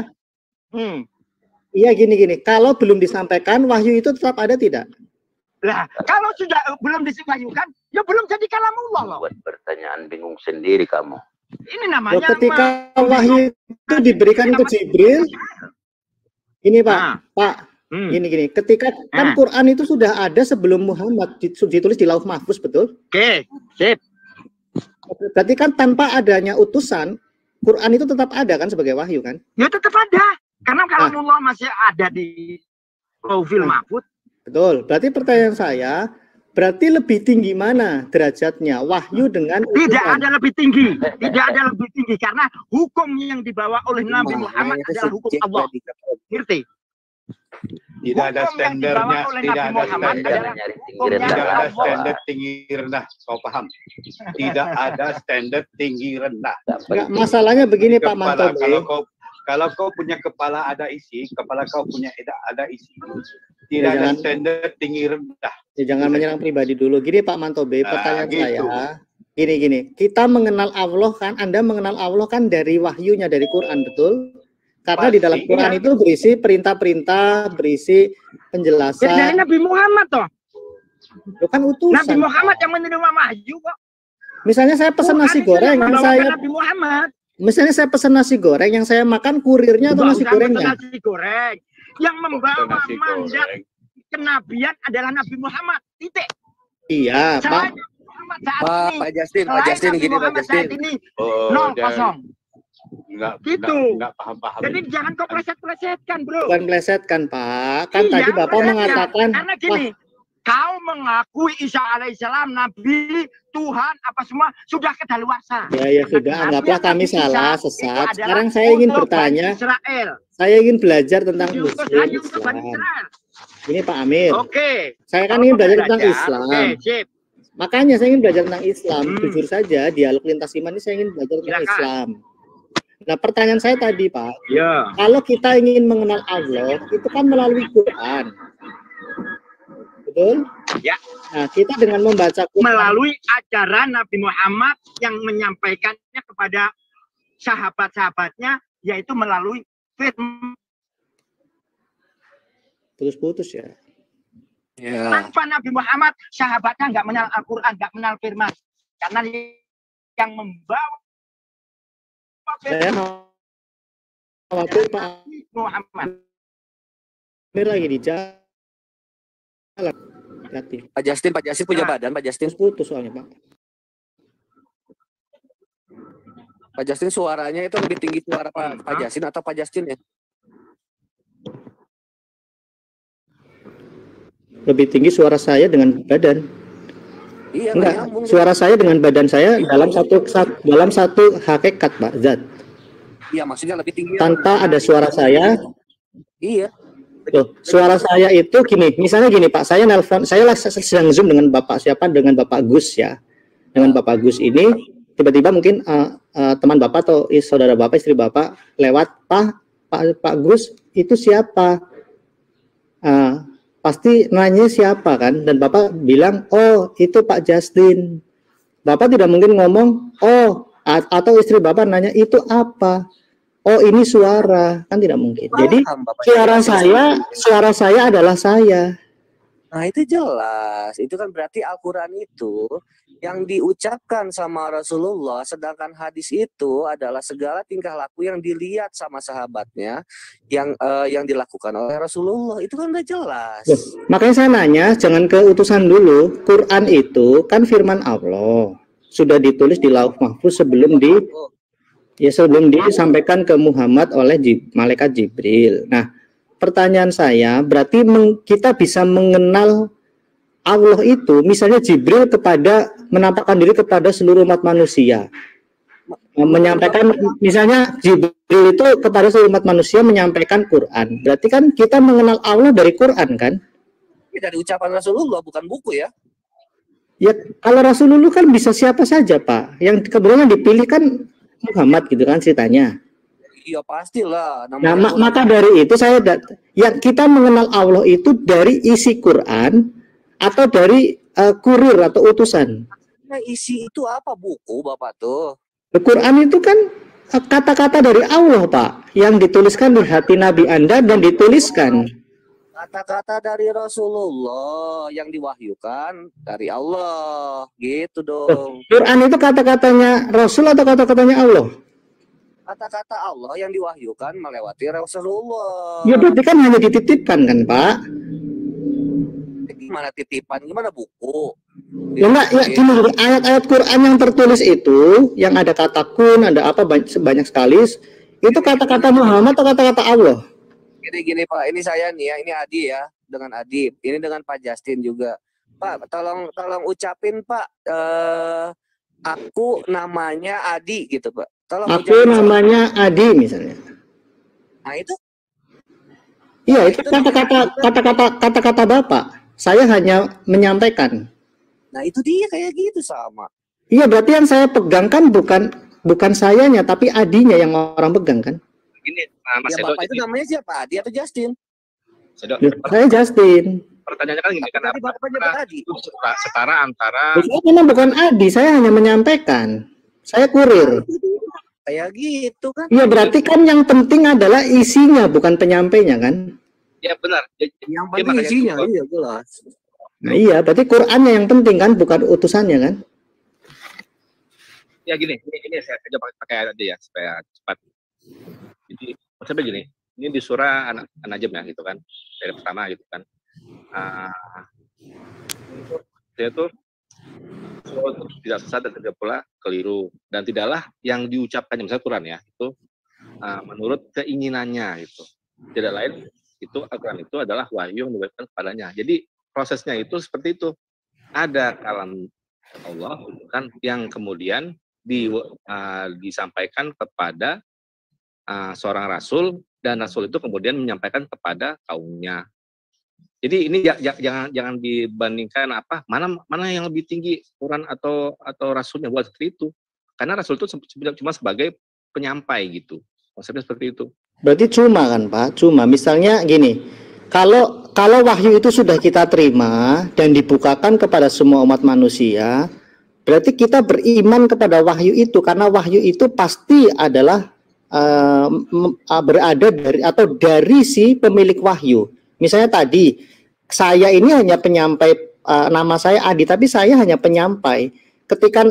iya gini. Kalau belum disampaikan, wahyu itu tetap ada tidak? Lah, kalau sudah belum diwahyukan, ya belum jadi kalamullah loh. Buat pertanyaan bingung sendiri kamu. Ini namanya. Ketika wahyu itu diberikan ke Jibril, ini Pak, gini. Ketika kan Quran itu sudah ada sebelum Muhammad ditulis di Lauh Mahfuz, betul? Oke, sip. Berarti kan tanpa adanya utusan, Quran itu tetap ada kan sebagai wahyu kan? Ya tetap ada, karena kalamullah masih ada di Lauhul Mahfuz. Betul. Berarti pertanyaan saya, berarti lebih tinggi mana derajatnya wahyu dengan utusan? Tidak ada lebih tinggi, karena hukum yang dibawa oleh Nabi Muhammad adalah hukum Allah. Ngerti? Tidak ada standarnya, tidak ada standar tinggi rendah. Kau paham? Tidak ada standar tinggi rendah. Masalahnya begini Pak Manto. Kalau kau punya kepala ada isi, kepala kau punya ada isi. Tidak ada standar tinggi rendah. Ya, jangan menyerang pribadi dulu. Gini Pak Manto B, pertanyaan saya. Gini. Kita mengenal Allah kan, Anda mengenal Allah kan dari wahyunya, dari Quran, betul? Karena di dalam Quran itu berisi perintah-perintah, berisi penjelasan. Dari Nabi Muhammad toh. Itu kan utusan. Nabi Muhammad yang menerima wahyu kok. Misalnya saya pesan nasi goreng, Nabi Muhammad. Misalnya saya pesan nasi goreng, yang saya makan kurirnya atau nasi gorengnya? Nasi goreng. Yang membawa mandat kenabian adalah Nabi Muhammad. Titik. Iya, Pak. Pak Justin gini Pak Justin. Nol kosong. Enggak paham-paham. Jadi jangan kau pleset-plesetkan, bro. Bukan plesetkan, Pak. Kan tadi Bapak mengatakan. Karena gini, kau mengakui Isa alaihissalam, Nabi, Tuhan, apa semua sudah kedaluarsa. Ya sudah, anggaplah kami salah, sesat. Sekarang saya ingin bertanya. Saya ingin belajar tentang Muslim Islam. Ini Pak Amir. Oke. Saya kan ingin belajar tentang Islam. Makanya saya ingin belajar tentang Islam. Jujur saja, dialog lintas iman ini saya ingin belajar tentang Islam. Nah, pertanyaan saya tadi, Pak. Ya. Kalau kita ingin mengenal Allah, itu kan melalui Quran. Betul? Ya. Nah, kita dengan membaca Quran melalui ajaran Nabi Muhammad yang menyampaikannya kepada sahabat-sahabatnya, yaitu melalui firman. Putus-putus ya. Ya. Tanpa Nabi Muhammad, sahabatnya nggak mengenal Al-Quran, nggak mengenal firman. Karena yang membawa saya khawatir Pak Muhammad. Ini lagi di jalan. Pak Justin punya badan, Pak Justin. Putus soalnya, Pak. Pak Justin suaranya itu lebih tinggi suara Pak Justin atau Pak Justin ya? Lebih tinggi suara saya dengan badan. Iya, enggak, suara saya dengan badan saya dalam satu hakikat, Pak, zat. Iya, maksudnya lebih tinggi. Tanpa ada suara saya. Iya. Tuh, suara saya itu gini, misalnya gini, Pak, saya nelpon, saya sedang Zoom dengan Bapak siapa? Dengan Bapak Gus ya. Dengan Bapak Gus ini tiba-tiba mungkin teman Bapak atau saudara Bapak, istri Bapak lewat, Pak Gus itu siapa? Pasti nanya siapa kan, dan Bapak bilang, oh itu Pak Justin. Bapak tidak mungkin ngomong, oh, atau istri Bapak nanya itu apa, oh ini suara, kan tidak mungkin. Jadi suara saya adalah saya. Nah itu jelas, itu kan berarti Al-Quran itu yang diucapkan sama Rasulullah, sedangkan hadis itu adalah segala tingkah laku yang dilihat sama sahabatnya, yang dilakukan oleh Rasulullah, itu kan udah jelas. Makanya saya nanya, jangan ke utusan dulu. Quran itu kan firman Allah, sudah ditulis di Lauh Mahfuz sebelum disampaikan ke Muhammad oleh malaikat Jibril. Nah, pertanyaan saya, berarti kita bisa mengenal Allah itu, misalnya Jibril menampakkan diri kepada seluruh umat manusia. menyampaikan, misalnya Jibril itu kepada seluruh umat manusia menyampaikan Quran. Berarti kan kita mengenal Allah dari Quran kan? Dari ucapan Rasulullah, bukan buku ya. Ya, kalau Rasulullah kan bisa siapa saja, Pak. Yang kebetulan dipilih kan Muhammad gitu kan ceritanya. Iya pastilah. Nah, maka dari itu yang kita mengenal Allah itu dari isi Quran atau dari kurir atau utusan. Nah, isi itu apa buku Bapak tuh? Quran itu kan kata-kata dari Allah, Pak, yang dituliskan di hati Nabi Anda dan dituliskan. Kata-kata dari Rasulullah yang diwahyukan dari Allah, gitu dong. Quran itu kata-katanya Rasul atau kata-katanya Allah? Kata-kata Allah yang diwahyukan melewati Rasulullah. Ya berarti kan hanya dititipkan kan, Pak? Gimana titipan? Gimana buku? Ya enggak, ya gini, ayat-ayat Quran yang tertulis itu, yang ada kata kun, ada apa banyak sekali, itu kata-kata Muhammad atau kata-kata Allah? Gini Pak, ini saya nih ya, ini Adi ya, dengan Adi, ini dengan Pak Justin juga. Pak, tolong ucapin Pak, aku namanya Adi gitu Pak. Tolong aku namanya Adi misalnya. Nah itu? Iya, itu kata-kata Bapak. Saya hanya menyampaikan. Nah itu dia kayak gitu sama. Iya, berarti yang saya pegang kan bukan sayanya, tapi Adinya yang orang pegang kan? Ini Mas ya, Bapak itu namanya siapa? Adi atau Justin? Saya Justin. Pertanyaannya kan gini, kan setara antara. Saya memang bukan Adi, saya hanya menyampaikan. Saya kurir. Kayak gitu kan? Iya, berarti kan yang penting adalah isinya, bukan penyampainya kan? Ya benar. Yang penting isinya, iya jelas. Nah iya, berarti Qurannya yang penting kan, bukan utusannya kan? Ya gini saya coba pakai aja ya supaya cepat. Jadi maksudnya gini, ini di surah An-Najm ya gitu kan, dari pertama gitu kan. Itu tidak sesat dan tidak pula keliru, dan tidaklah yang diucapkannya misalnya Quran ya itu menurut keinginannya itu, tidak lain itu Al-Quran itu adalah wahyu yang diberikan kepadanya. Jadi prosesnya itu seperti itu, ada kalam Allah kan yang kemudian disampaikan kepada seorang rasul, dan rasul itu kemudian menyampaikan kepada kaumnya. Jadi ini jangan dibandingkan mana yang lebih tinggi, Quran atau rasulnya, buat seperti itu. Karena rasul itu cuma sebagai penyampai gitu. Konsepnya seperti itu. Berarti cuma kan, Pak? Cuma misalnya gini, kalau wahyu itu sudah kita terima dan dibukakan kepada semua umat manusia, berarti kita beriman kepada wahyu itu, karena wahyu itu pasti adalah berada dari si pemilik wahyu. Misalnya tadi, saya ini hanya penyampai, nama saya Adi, tapi saya hanya penyampai. Ketika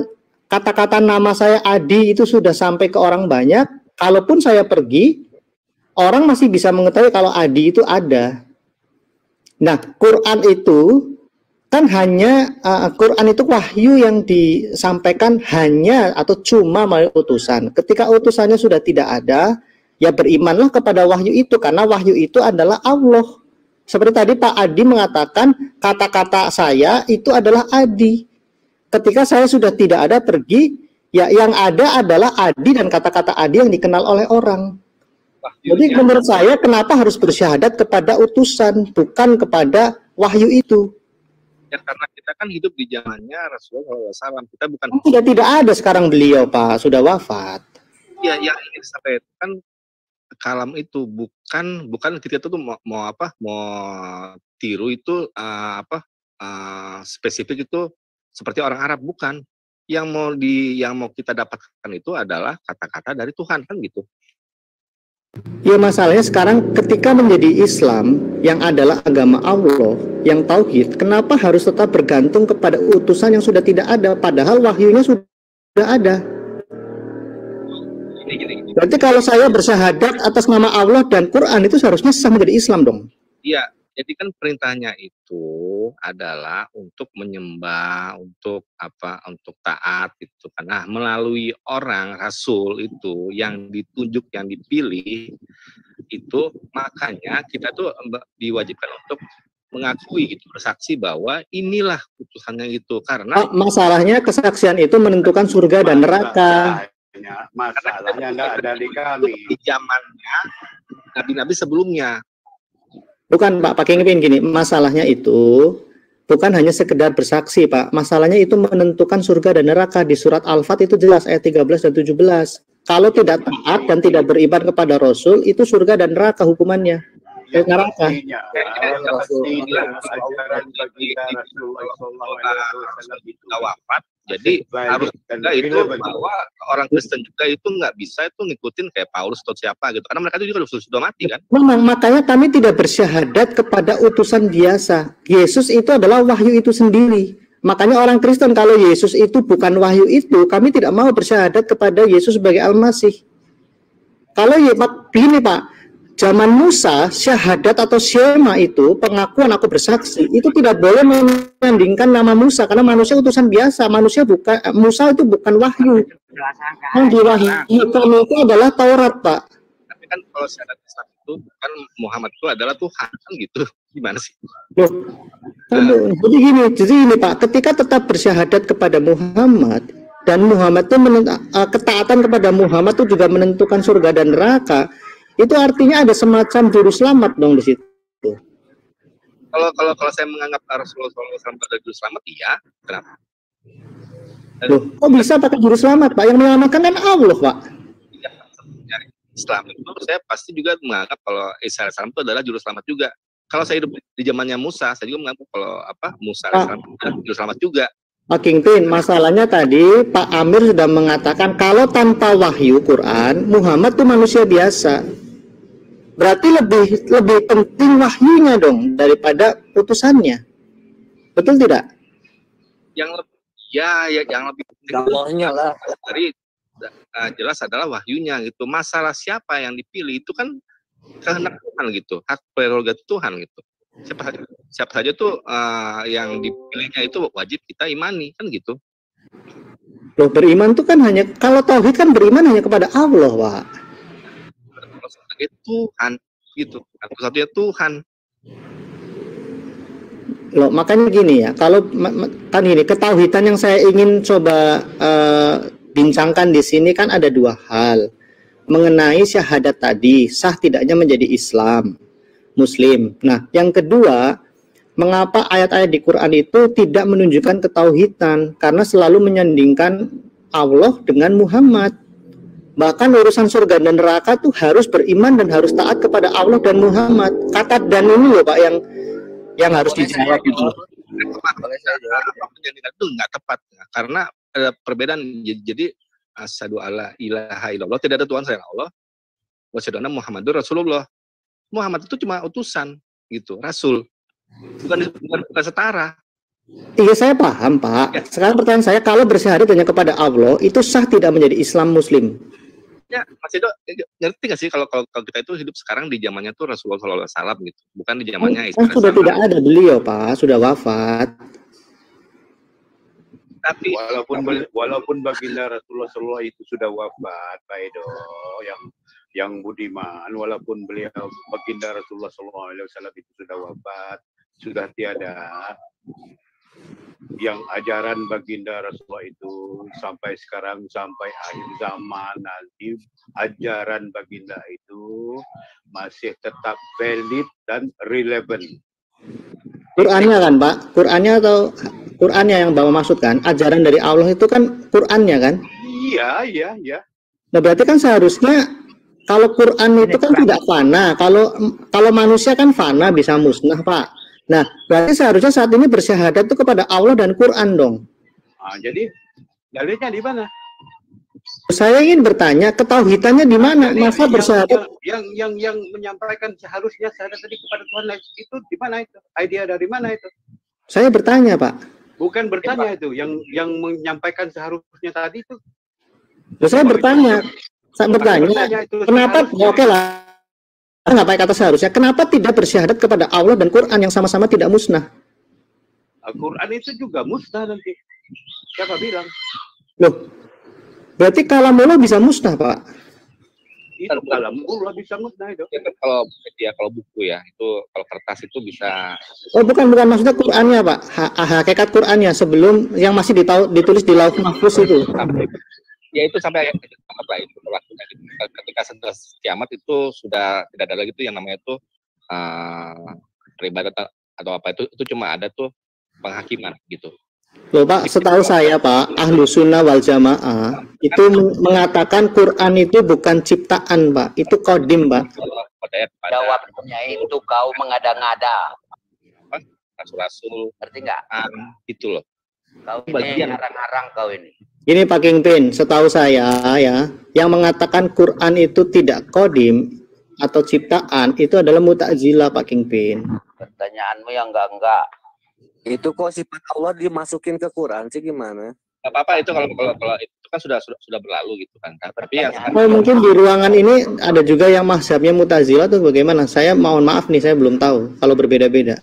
kata-kata nama saya Adi itu sudah sampai ke orang banyak, kalaupun saya pergi, orang masih bisa mengetahui kalau Adi itu ada. Nah, Quran itu kan hanya, Quran itu wahyu yang disampaikan hanya atau cuma melalui utusan. Ketika utusannya sudah tidak ada, ya berimanlah kepada wahyu itu, karena wahyu itu adalah Allah. Seperti tadi Pak Adi mengatakan, kata-kata saya itu adalah Adi. Ketika saya sudah tidak ada pergi, ya yang ada adalah Adi dan kata-kata Adi yang dikenal oleh orang. Jadi menurut saya kenapa harus bersyahadat kepada utusan, bukan kepada wahyu itu? Ya karena kita kan hidup di zamannya Rasulullah SAW. Kita bukan. Tidak ada sekarang beliau, Pak, sudah wafat. Ya yang ingin sampai kan kalam itu bukan kita tuh mau tiru itu spesifik itu seperti orang Arab, bukan. Yang mau kita dapatkan itu adalah kata-kata dari Tuhan kan gitu. Ya masalahnya sekarang ketika menjadi Islam yang adalah agama Allah, yang tauhid, kenapa harus tetap bergantung kepada utusan yang sudah tidak ada, padahal wahyunya sudah ada? Berarti kalau saya bersyahadat atas nama Allah dan Quran itu seharusnya sah menjadi Islam dong? Iya, jadi kan perintahnya itu adalah untuk menyembah, untuk taat gitu kan. Nah, melalui orang rasul itu yang ditunjuk, yang dipilih itu, makanya kita tuh diwajibkan untuk mengakui gitu, bersaksi bahwa inilah putusannya gitu. Karena masalahnya kesaksian itu menentukan surga dan neraka. Masalahnya enggak ada di kami. Di zamannya nabi-nabi sebelumnya. Bukan Pak, pakai gini, masalahnya itu bukan hanya sekedar bersaksi Pak, masalahnya itu menentukan surga dan neraka. Di surat Al-Fat itu jelas ayat 13 dan 17. Kalau tidak taat dan tidak beriman kepada Rasul, itu surga dan neraka hukumannya. Neraka. Wafat, jadi harus juga itu bahwa orang Kristen juga itu nggak bisa itu ngikutin kayak Paulus atau siapa gitu, karena mereka itu juga sudah mati kan. Memang makanya kami tidak bersyahadat kepada utusan biasa. Yesus itu adalah wahyu itu sendiri. Makanya orang Kristen kalau Yesus itu bukan wahyu itu, kami tidak mau bersyahadat kepada Yesus sebagai Al-Masih. Kalau begini Pak, zaman Musa, syahadat atau syema itu, pengakuan aku bersaksi, itu tidak boleh menyandingkan nama Musa, karena manusia utusan biasa, Musa itu bukan wahyu. Yang diwahyukan itu adalah Taurat, Pak. Tapi kan kalau syahadat Islam itu, kan Muhammad itu adalah Tuhan, kan gitu. Gimana sih? Loh, jadi gini Pak, ketika tetap bersyahadat kepada Muhammad, dan Muhammad itu ketaatan kepada Muhammad itu juga menentukan surga dan neraka, itu artinya ada semacam juru selamat dong di situ. Kalau saya menganggap Rasulullah SAW sebagai juru selamat, iya. Kenapa? Loh, kok bisa pakai juru selamat, Pak? Yang menyelamatkan kan Allah, Pak. Ya, Islam itu saya pasti juga menganggap kalau Isa AS itu adalah juru selamat juga. Kalau saya hidup di zamannya Musa, saya juga menganggap kalau Musa AS adalah juru selamat juga. Pak King Pin, masalahnya tadi Pak Amir sudah mengatakan kalau tanpa wahyu Quran, Muhammad itu manusia biasa. Berarti lebih penting wahyunya dong daripada putusannya. Betul tidak? Yang lebih penting lah. Dari jelas adalah wahyunya gitu. Masalah siapa yang dipilih itu kan kehendak Tuhan gitu, hak prerogatif Tuhan gitu. Siapa saja tuh yang dipilihnya itu wajib kita imani kan gitu. Loh, beriman tuh kan hanya, kalau tauhid kan beriman hanya kepada Allah, Pak. Sebagai Tuhan gitu, satu-satunya Tuhan. Loh, makanya gini ya, kalau kan ini ketauhidan yang saya ingin coba bincangkan di sini kan ada dua hal. Mengenai syahadat tadi, sah tidaknya menjadi Islam, Muslim. Nah, yang kedua, mengapa ayat-ayat di Quran itu tidak menunjukkan ketauhidan? Karena selalu menyandingkan Allah dengan Muhammad. Bahkan urusan surga dan neraka tuh harus beriman dan harus taat kepada Allah dan Muhammad. Kata dan ini loh Pak yang harus dijawab itu. Penjadikan itu nggak tepat karena ada perbedaan. Jadi asyhadu alla ilaha illallah, tidak ada Tuhan selain Allah. Wa asyhadu anna Muhammadur Rasulullah. Muhammad itu cuma utusan gitu, rasul. Bukan setara. Iya, saya paham, Pak. Sekarang pertanyaan saya, kalau bersyahadat hanya kepada Allah, itu sah tidak menjadi Islam Muslim? Ya, Mas Edo, ngerti nggak sih kalau kita itu hidup sekarang di zamannya tuh Rasulullah SAW gitu, bukan di zamannya Isa. Sudah tidak ada beliau, Pak, sudah wafat. Tapi walaupun baginda Rasulullah SAW itu sudah wafat, Pak Edo, yang budiman, walaupun beliau baginda Rasulullah SAW itu sudah wafat, sudah tiada, yang ajaran baginda Rasulullah itu sampai sekarang, sampai akhir zaman nanti, ajaran baginda itu masih tetap valid dan relevant. Qurannya kan Pak, Qurannya yang Bapak maksudkan, ajaran dari Allah itu kan Qurannya kan? Iya. Nah berarti kan seharusnya kalau Quran itu kan tidak fana, kalau manusia kan fana bisa musnah Pak. Nah, berarti seharusnya saat ini bersyahadat itu kepada Allah dan Quran dong. Jadi dalilnya di mana? Saya ingin bertanya, ketauhidannya di mana? Masa bersyahadat? Yang menyampaikan seharusnya syahadat tadi kepada Tuhan itu di mana itu? Idea dari mana itu? Saya bertanya, Pak. Bukan bertanya itu, yang menyampaikan seharusnya tadi itu. Saya bertanya, kenapa? Oke lah. Nggak pakai kata seharusnya. Kenapa tidak bersyahadat kepada Allah dan Quran yang sama-sama tidak musnah? Al-Quran itu juga musnah nanti. Siapa bilang? Loh, berarti kalamullah bisa musnah, Pak? Itu kalamullah bisa musnah itu. Ya, kalau buku ya, itu kalau kertas itu bisa. Oh, bukan maksudnya Qurannya, Pak. Hakikat Qurannya sebelum yang masih ditulis di Lauh Mahfuz itu. Ya itu sampai kiamat lah itu berlakunya. Ketika sudah kiamat itu sudah tidak ada lagi tuh yang namanya itu peribadat atau apa itu cuma ada tuh penghakiman gitu. Loh Pak, setahu saya Pak, Ahlus Sunnah wal Jamaah itu mengatakan Quran itu bukan ciptaan Pak, itu qadim Pak. Jawabnya itu kau mengada-ngada. Rasul-rasul. Ngerti nggak? Itu loh. Kau ini harang-harang kau ini. Ini Pak Kingpin, setahu saya ya, yang mengatakan Quran itu tidak qadim atau ciptaan itu adalah Mu'tazilah Pak Kingpin. Pertanyaanmu yang enggak. Itu kok sifat Allah dimasukin ke Quran sih gimana? Gak apa-apa itu kalau itu kan sudah berlalu gitu kan. Tapi yang mungkin di ruangan ini ada juga yang mazhabnya Mu'tazilah atau bagaimana? Saya mohon maaf nih, saya belum tahu kalau berbeda-beda.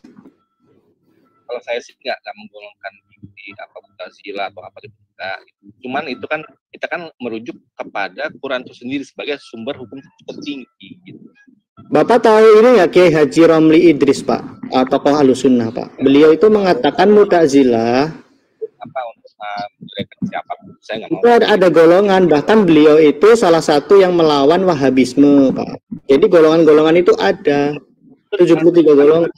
Kalau saya sih nggak menggolongkan di apa Mu'tazilah atau apa itu enggak. Cuman itu kan kita kan merujuk kepada Quran itu sendiri sebagai sumber hukum tertinggi gitu. Bapak tahu ini ya Kiai Haji Romli Idris Pak, tokoh Ahlus Sunnah Pak. Beliau itu mengatakan Mu'tazilah apa untuk mereka siapa? Saya nggak mau. Itu ada golongan, bahkan beliau itu salah satu yang melawan Wahabisme Pak. Jadi golongan-golongan itu ada 73 golongan.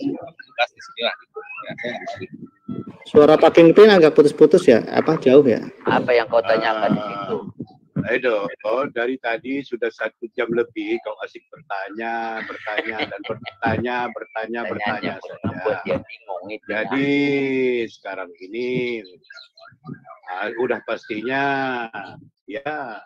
Suara Pak Kingpin agak putus-putus ya, apa jauh ya? Apa yang kau tanyakan di situ? Edo, dari tadi sudah 1 jam lebih kau asik bertanya saja. Jadi sekarang ini udah pastinya ya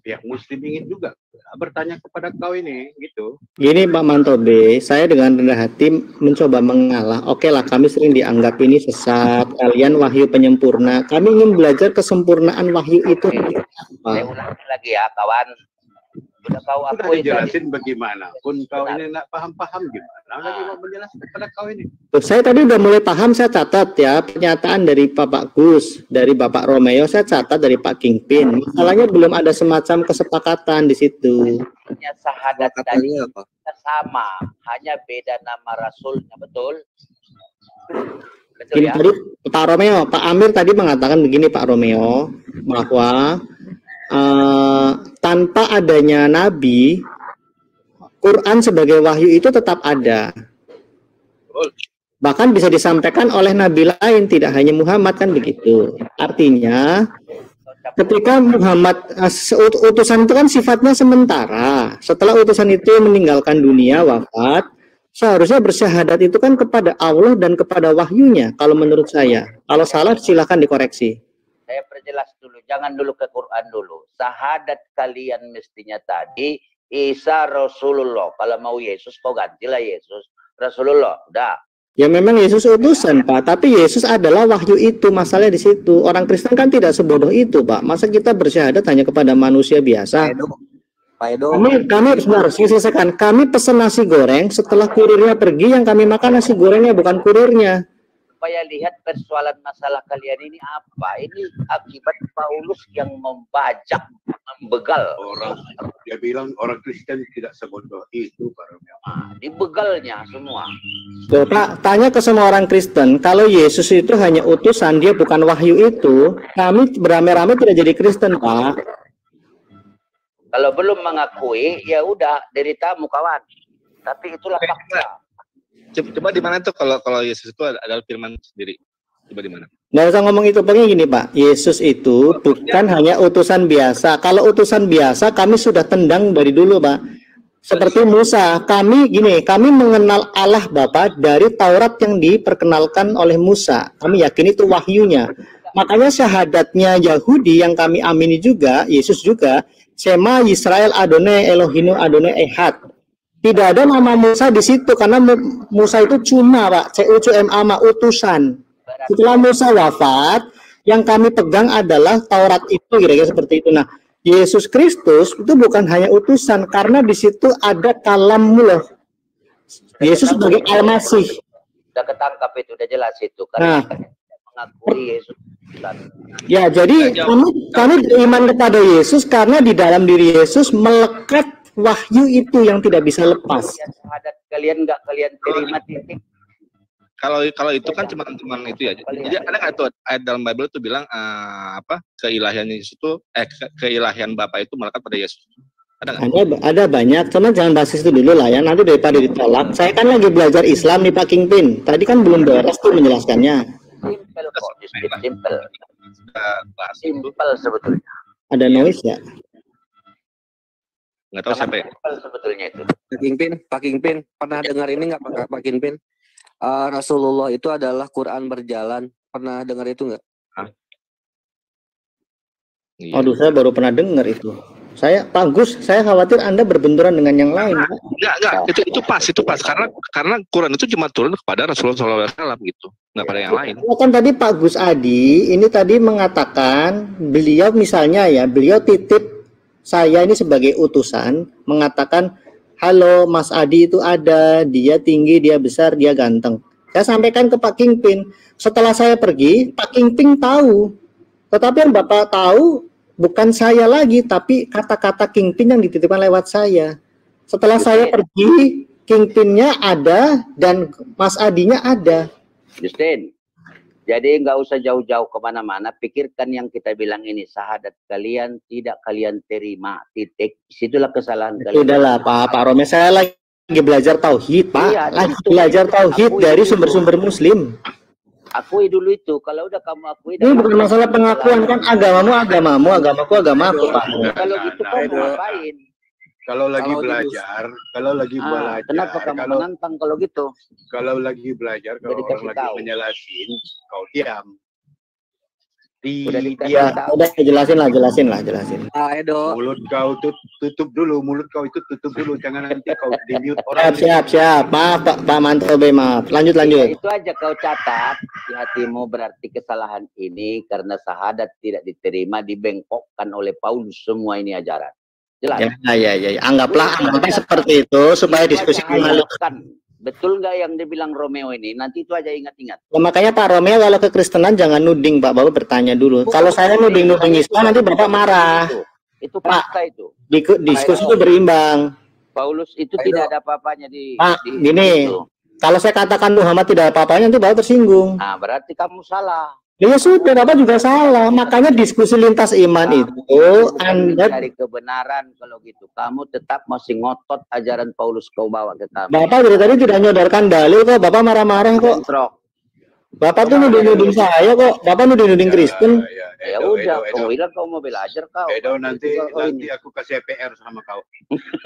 pihak muslim ingin juga bertanya kepada kau ini gitu. Gini Pak Mantobe, saya dengan rendah hati mencoba mengalah. Oke lah, kami sering dianggap ini sesat, kalian wahyu penyempurna. Kami ingin belajar kesempurnaan wahyu itu. Saya ulangi lagi ya kawan. Sudah kau akui jelasin bagaimana pun kau ini nggak paham gimana lagi mau menjelaskan kepada kau ini. Tuh, saya tadi udah mulai paham, saya catat ya pernyataan dari Bapak Gus, dari Bapak Romeo, saya catat dari Pak Kingpin. Masalahnya belum ada semacam kesepakatan di situ. Sahadat tadi sama, hanya beda nama rasulnya, betul? Betul ya? Tadi Pak Romeo, Pak Amir tadi mengatakan begini Pak Romeo, bahwa tanpa adanya Nabi, Quran sebagai wahyu itu tetap ada. Bahkan bisa disampaikan oleh Nabi lain, tidak hanya Muhammad, kan begitu. Artinya, ketika Muhammad, utusan itu kan sifatnya sementara. Setelah utusan itu meninggalkan dunia, wafat, seharusnya bersyahadat itu kan kepada Allah dan kepada wahyunya, kalau menurut saya. Kalau salah, silahkan dikoreksi. Saya perjelas dulu, jangan dulu ke Quran dulu. Sahadat kalian mestinya tadi Isa Rasulullah. Kalau mau Yesus kau gantilah Yesus Rasulullah. Udah. Ya memang Yesus utusan Pak, tapi Yesus adalah wahyu itu, masalahnya di situ. Orang Kristen kan tidak sebodoh itu Pak. Masa kita bersyahadat hanya kepada manusia biasa? Pak Edo. Kami harus selesaikan. Kami pesan nasi goreng, setelah kurirnya pergi, yang kami makan nasi gorengnya bukan kurirnya. Supaya lihat persoalan masalah kalian ini apa. Ini akibat Paulus yang membajak, membegal. Dia bilang orang Kristen tidak sebodoh itu. Dibegalnya semua. Tuh, Pak, tanya ke semua orang Kristen, kalau Yesus itu hanya utusan, dia bukan wahyu itu, kami beramai-ramai tidak jadi Kristen, Pak. Kalau belum mengakui, ya udah deritamu kawan. Tapi itulah fakta. Coba di mana tuh kalau Yesus itu adalah firman sendiri? Coba di mana? Nggak usah ngomong itu, pokoknya gini Pak. Yesus itu bukan hanya utusan biasa. Kalau utusan biasa kami sudah tendang dari dulu Pak. Seperti Musa, kami mengenal Allah Bapa dari Taurat yang diperkenalkan oleh Musa. Kami yakin itu wahyunya. Makanya syahadatnya Yahudi yang kami amini juga, Yesus juga, Shema Yisrael Adonai Elohinu Adonai Ehad. Tidak ada nama Musa di situ karena Musa itu cuma Pak, CUCMA utusan. Setelah Musa wafat, yang kami pegang adalah Taurat itu, kira-kira seperti itu. Nah, Yesus Kristus itu bukan hanya utusan karena di situ ada kalamullah. Yesus sebagai Al-Masih. Sudah ketangkap itu, udah jelas itu karena mengakui Yesus. Ya, jadi kami beriman kepada Yesus karena di dalam diri Yesus melekat wahyu itu yang tidak bisa lepas. Syahadat kalian nggak kalian terima titik. Kalau itu kan cuma itu ya. Jadi ada nggak tuh ayat dalam Bible itu bilang keilahian Yesus itu keilahian Bapa itu melekat pada Yesus. Ada banyak, cuman jangan bahas itu dulu lah ya. Nanti daripada ditolak. Saya kan lagi belajar Islam nih Pak Kingpin. Tadi kan belum beres tuh menjelaskannya. Simpel sebetulnya. Ada noise ya? Nggak tahu siapa ya. Sebetulnya itu. Pak Kingpin pernah dengar ini nggak Pak Kingpin? Rasulullah itu adalah Quran berjalan. Pernah dengar itu nggak? Aduh, saya baru pernah dengar itu. Pak Gus, saya khawatir Anda berbenturan dengan yang lain. Enggak, itu pas. Karena Quran itu cuma turun kepada Rasulullah SAW gitu, nggak pada yang lain. Kan tadi Pak Gus Adi ini tadi mengatakan beliau misalnya ya, beliau titip saya ini sebagai utusan mengatakan, halo Mas Adi itu ada, dia tinggi, dia besar, dia ganteng. Saya sampaikan ke Pak Kingpin. Setelah saya pergi, Pak Kingpin tahu. Tetapi yang Bapak tahu bukan saya lagi, tapi kata-kata Kingpin yang dititipkan lewat saya. Setelah saya pergi, Kingpinnya ada dan Mas Adinya ada. Justin, jadi nggak usah jauh-jauh kemana-mana. Pikirkan yang kita bilang ini, syahadat kalian tidak kalian terima, titik. Situlah kesalahan kalian. Sudahlah Pak Rome, saya lagi belajar tauhid Pak. Iya, lagi belajar tauhid dari sumber-sumber Muslim. Akui dulu itu. Kalau udah kamu akui. Ini bukan masalah pengakuan kan, agamamu, agamaku, agamaku Pak. Kalau gitu kamu ngapain? Kalau lagi belajar, kenapa kamu menantang kalau gitu? Kalau lagi belajar, kalau orang lagi menjelasin, kau diam. Udah jelasin lah. Edo. Mulut kau tutup dulu, jangan nanti kau di-mute orang. Siap. Maaf Pak Mantobe, maaf. Lanjut. Itu aja kau catat di hatimu, berarti kesalahan ini karena syahadat tidak diterima, dibengkokkan oleh Paulus semua ini ajaran. Jelas. Ya. Anggaplah seperti itu supaya diskusi mengalirkan. Betul nggak yang dibilang Romeo ini? Nanti itu aja ingat-ingat. Ya, makanya Pak Romeo kalau kekristenan jangan nuding Pak, Bapak bertanya dulu. Kalau saya nuding Islam nanti Bapak marah. Itu fakta itu. Diskusi itu berimbang. Paulus itu tidak ada apa-apanya di. Pak, gini. Kalau saya katakan Muhammad tidak ada apa-apanya nanti Bapak tersinggung. Nah, berarti kamu salah. Ya sudah, Bapak juga salah. Makanya diskusi lintas iman itu Anda cari kebenaran. Kalau gitu kamu tetap masih ngotot ajaran Paulus kau bawa ke kami. Bapak dari tadi tidak nyodorkan dalil kok. Bapak marah-marah kok. Bapak tuh nuding saya kok. Bapak nuding Kristen. Ya udah, kau bilang kau mau belajar kau. Edo, nanti aku kasih PR sama kau.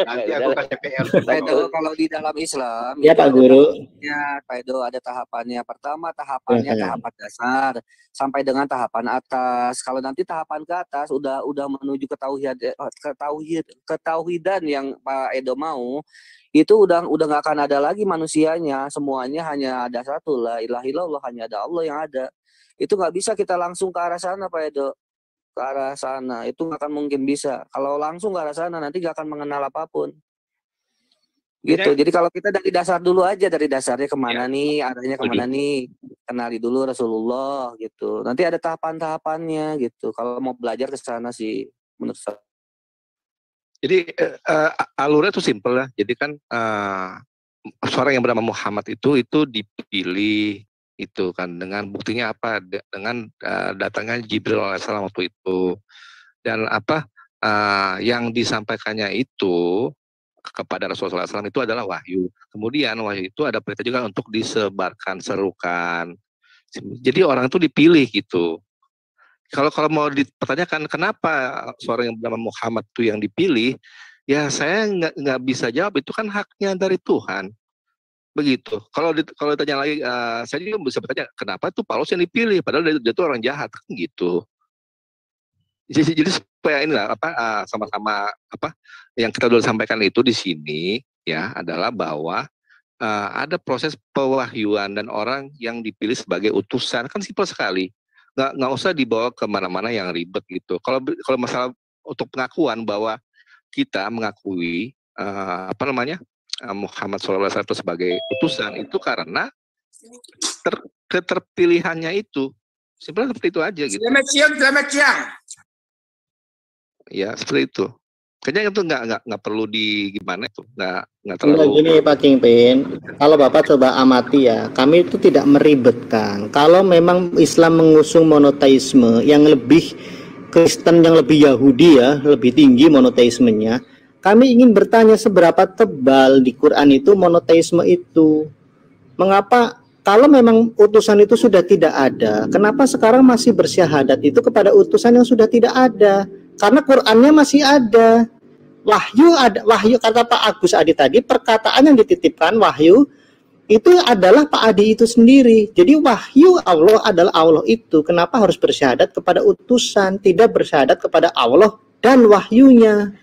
Nanti aku kasih PR. Edo, kalau di dalam Islam ya Pak Guru. Ya, Pak Edo, ada tahapannya. Pertama tahapannya tahapan dasar sampai dengan tahapan atas. Kalau nanti tahapan ke atas udah menuju ketauhidan yang Pak Edo mau, itu udah nggak akan ada lagi manusianya, semuanya hanya ada satu, la ilaha illallah, hanya ada Allah yang ada. Itu nggak bisa kita langsung ke arah sana Pak Edo, ke arah sana itu nggak akan mungkin bisa. Kalau langsung ke arah sana nanti nggak akan mengenal apapun gitu. Jadi kalau kita dari dasar dulu aja, dari dasarnya kemana nih, arahnya kemana nih, kenali dulu Rasulullah gitu. Nanti ada tahapan-tahapannya gitu. Kalau mau belajar ke sana sih menurut saya. Jadi alurnya tuh simpel lah. Jadi kan seorang yang bernama Muhammad itu dipilih itu kan dengan buktinya apa? Dengan datangnya Jibril alaihissalam waktu itu, dan yang disampaikannya itu kepada Rasulullah SAW itu adalah wahyu. Kemudian wahyu itu ada perintah juga untuk disebarkan, serukan. Jadi orang itu dipilih gitu. Kalau mau dipertanyakan kenapa seorang yang bernama Muhammad itu yang dipilih, ya saya nggak bisa jawab, itu kan haknya dari Tuhan. Begitu. Kalau ditanya lagi, saya juga bisa bertanya kenapa itu Paulus yang dipilih, padahal dia itu orang jahat kan gitu. Jadi supaya inilah sama-sama yang kita dulu sampaikan itu di sini ya adalah bahwa ada proses pewahyuan dan orang yang dipilih sebagai utusan kan simpel sekali. Nggak usah dibawa kemana-mana yang ribet gitu. Kalau masalah untuk pengakuan bahwa kita mengakui Muhammad SAW sebagai utusan itu karena keterpilihannya itu, sebenarnya seperti itu aja gitu. Selamat siang. Ya seperti itu. Kayaknya itu nggak perlu di gimana itu, nggak Enggak terlalu. gini Pak Kingpin, kalau Bapak coba amati ya, kami itu tidak meribetkan. Kalau memang Islam mengusung monoteisme yang lebih Kristen, yang lebih Yahudi ya, lebih tinggi monoteismenya, kami ingin bertanya seberapa tebal di Quran itu monoteisme itu. Mengapa kalau memang utusan itu sudah tidak ada, kenapa sekarang masih bersyahadat itu kepada utusan yang sudah tidak ada? Karena Qurannya masih ada. Wahyu ada, wahyu kata Pak Agus Adi tadi, perkataan yang dititipkan wahyu itu adalah Pak Adi itu sendiri. Jadi wahyu Allah adalah Allah itu. Kenapa harus bersyahadat kepada utusan, tidak bersyahadat kepada Allah dan wahyunya?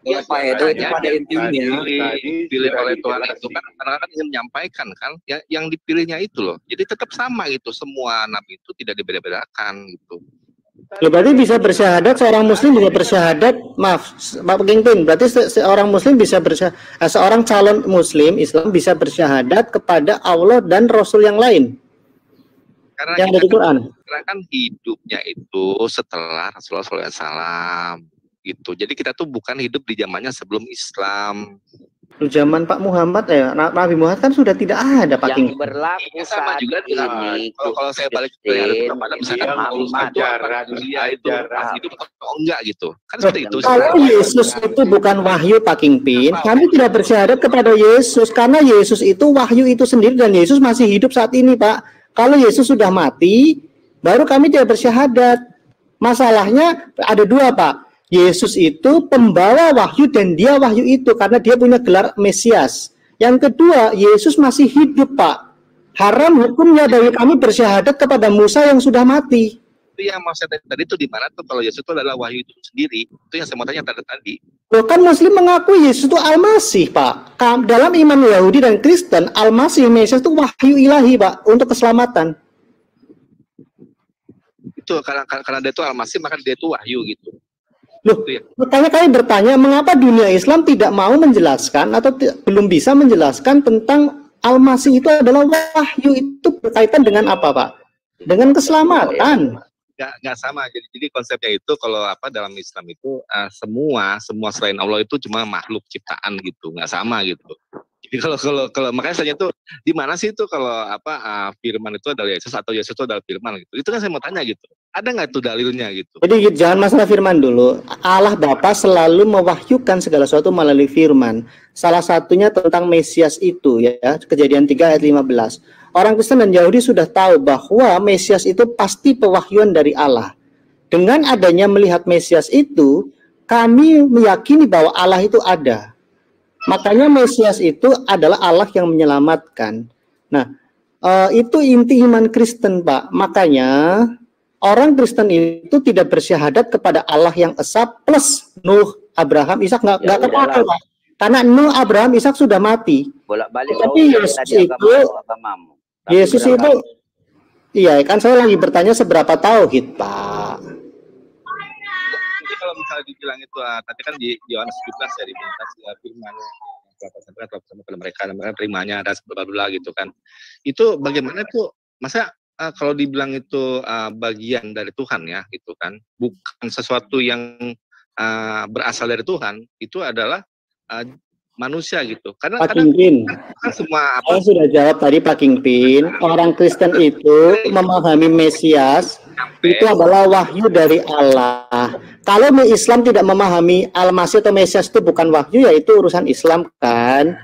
Ya Pak Edo, itu pada intinya dipilih oleh Tuhan itu kan karena kan ingin menyampaikan kan yang dipilihnya itu loh. Jadi tetap sama gitu, semua nabi itu tidak dibeda-bedakan gitu. Ya, berarti bisa bersyahadat, seorang muslim bisa bersyahadat, maaf Pak Kingpin, berarti seorang muslim bisa seorang calon muslim Islam bisa bersyahadat kepada Allah dan Rasul yang lain karena yang dari Quran. Karena kan hidupnya itu setelah Rasulullah SAW gitu. Jadi kita tuh bukan hidup di zamannya sebelum Islam. Zaman Pak Muhammad ya, Nabi Muhammad kan sudah tidak ada Pak Yang Kingpin. berlaku Sama saat juga ini. kalau saya balik ke kepada misalkan dia itu hidup atau enggak gitu. Kan seperti itu. Kalau Yesus itu bukan wahyu Pak Kingpin, kami tidak bersyahadat kepada Yesus karena Yesus itu wahyu itu sendiri dan Yesus masih hidup saat ini Pak. Kalau Yesus sudah mati, baru kami tidak bersyahadat. Masalahnya ada dua Pak. Yesus itu pembawa wahyu dan dia wahyu itu karena dia punya gelar Mesias. Yang kedua, Yesus masih hidup Pak. Haram hukumnya dari kami bersyahadat kepada Musa yang sudah mati. Itu yang mau saya tadi itu di mana tuh kalau Yesus itu adalah wahyu itu sendiri. Itu yang saya mau tanya tadi. Loh kan Muslim mengakui Yesus itu Al-Masih Pak. Dalam iman Yahudi dan Kristen, Al-Masih Mesias itu wahyu ilahi Pak untuk keselamatan. Itu karena dia itu Al-Masih maka dia itu wahyu gitu. Loh, makanya kami bertanya mengapa dunia Islam tidak mau menjelaskan atau belum bisa menjelaskan tentang Al-Masih itu adalah wahyu, itu berkaitan dengan apa Pak? Dengan keselamatan. Nggak sama. Jadi konsepnya itu kalau dalam Islam itu semua selain Allah itu cuma makhluk ciptaan gitu, nggak sama gitu. Jadi kalau makanya saya tuh di mana sih itu kalau firman itu adalah Yesus atau Yesus itu adalah firman gitu. Itu kan saya mau tanya gitu. Ada nggak itu dalilnya gitu? Jadi jangan masalah firman dulu. Allah Bapa selalu mewahyukan segala sesuatu melalui firman. Salah satunya tentang Mesias itu ya, Kejadian 3 ayat 15. Orang Kristen dan Yahudi sudah tahu bahwa Mesias itu pasti pewahyuan dari Allah. Dengan adanya melihat Mesias itu, kami meyakini bahwa Allah itu ada. Makanya Mesias itu adalah Allah yang menyelamatkan. Nah, itu inti iman Kristen, Pak. Makanya orang Kristen itu tidak bersyahadat kepada Allah yang esa plus Nuh, Abraham, Ishak nggak kepake, Pak. Karena Nuh, Abraham, Ishak sudah mati. Bolak-balik. Tapi Yesus itu, iya kan saya lagi bertanya seberapa tauhid, Pak. Jadi kalau misalnya dibilang itu tadi kan di Yohanes 17 ya diminta firman sampai kepada mereka terimanya ada bla gitu kan. Itu bagaimana tuh masa kalau dibilang itu bagian dari Tuhan ya gitu kan, bukan sesuatu yang berasal dari Tuhan, itu adalah manusia gitu. Karena Pak Kingpin, kan semua saya sudah jawab tadi Pak Kingpin, orang Kristen itu memahami Mesias itu adalah wahyu dari Allah. Kalau Islam tidak memahami Al-Masih atau Mesias itu bukan wahyu, ya itu urusan Islam kan.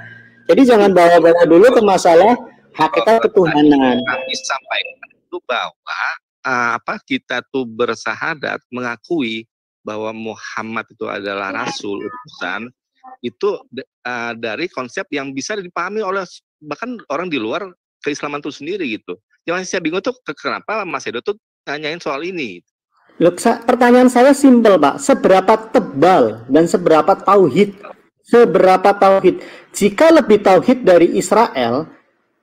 Jadi jangan bawa-bawa dulu ke masalah hakikat ketuhanan. Disampaikan itu bahwa kita tuh bersahadat mengakui bahwa Muhammad itu adalah rasul utusan itu dari konsep yang bisa dipahami oleh bahkan orang di luar keislaman itu sendiri gitu. Yang saya bingung tuh kenapa Mas Edo tuh nanyain soal ini. Loh, pertanyaan saya simpel, Pak. Seberapa tebal dan seberapa tauhid? Seberapa tauhid? Jika lebih tauhid dari Israel,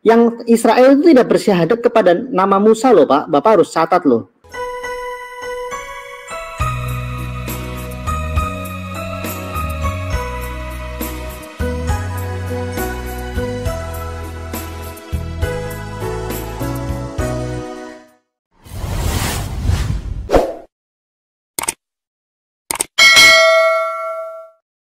yang Israel itu tidak bersyahadat kepada nama Musa loh, Pak. Bapak harus catat loh.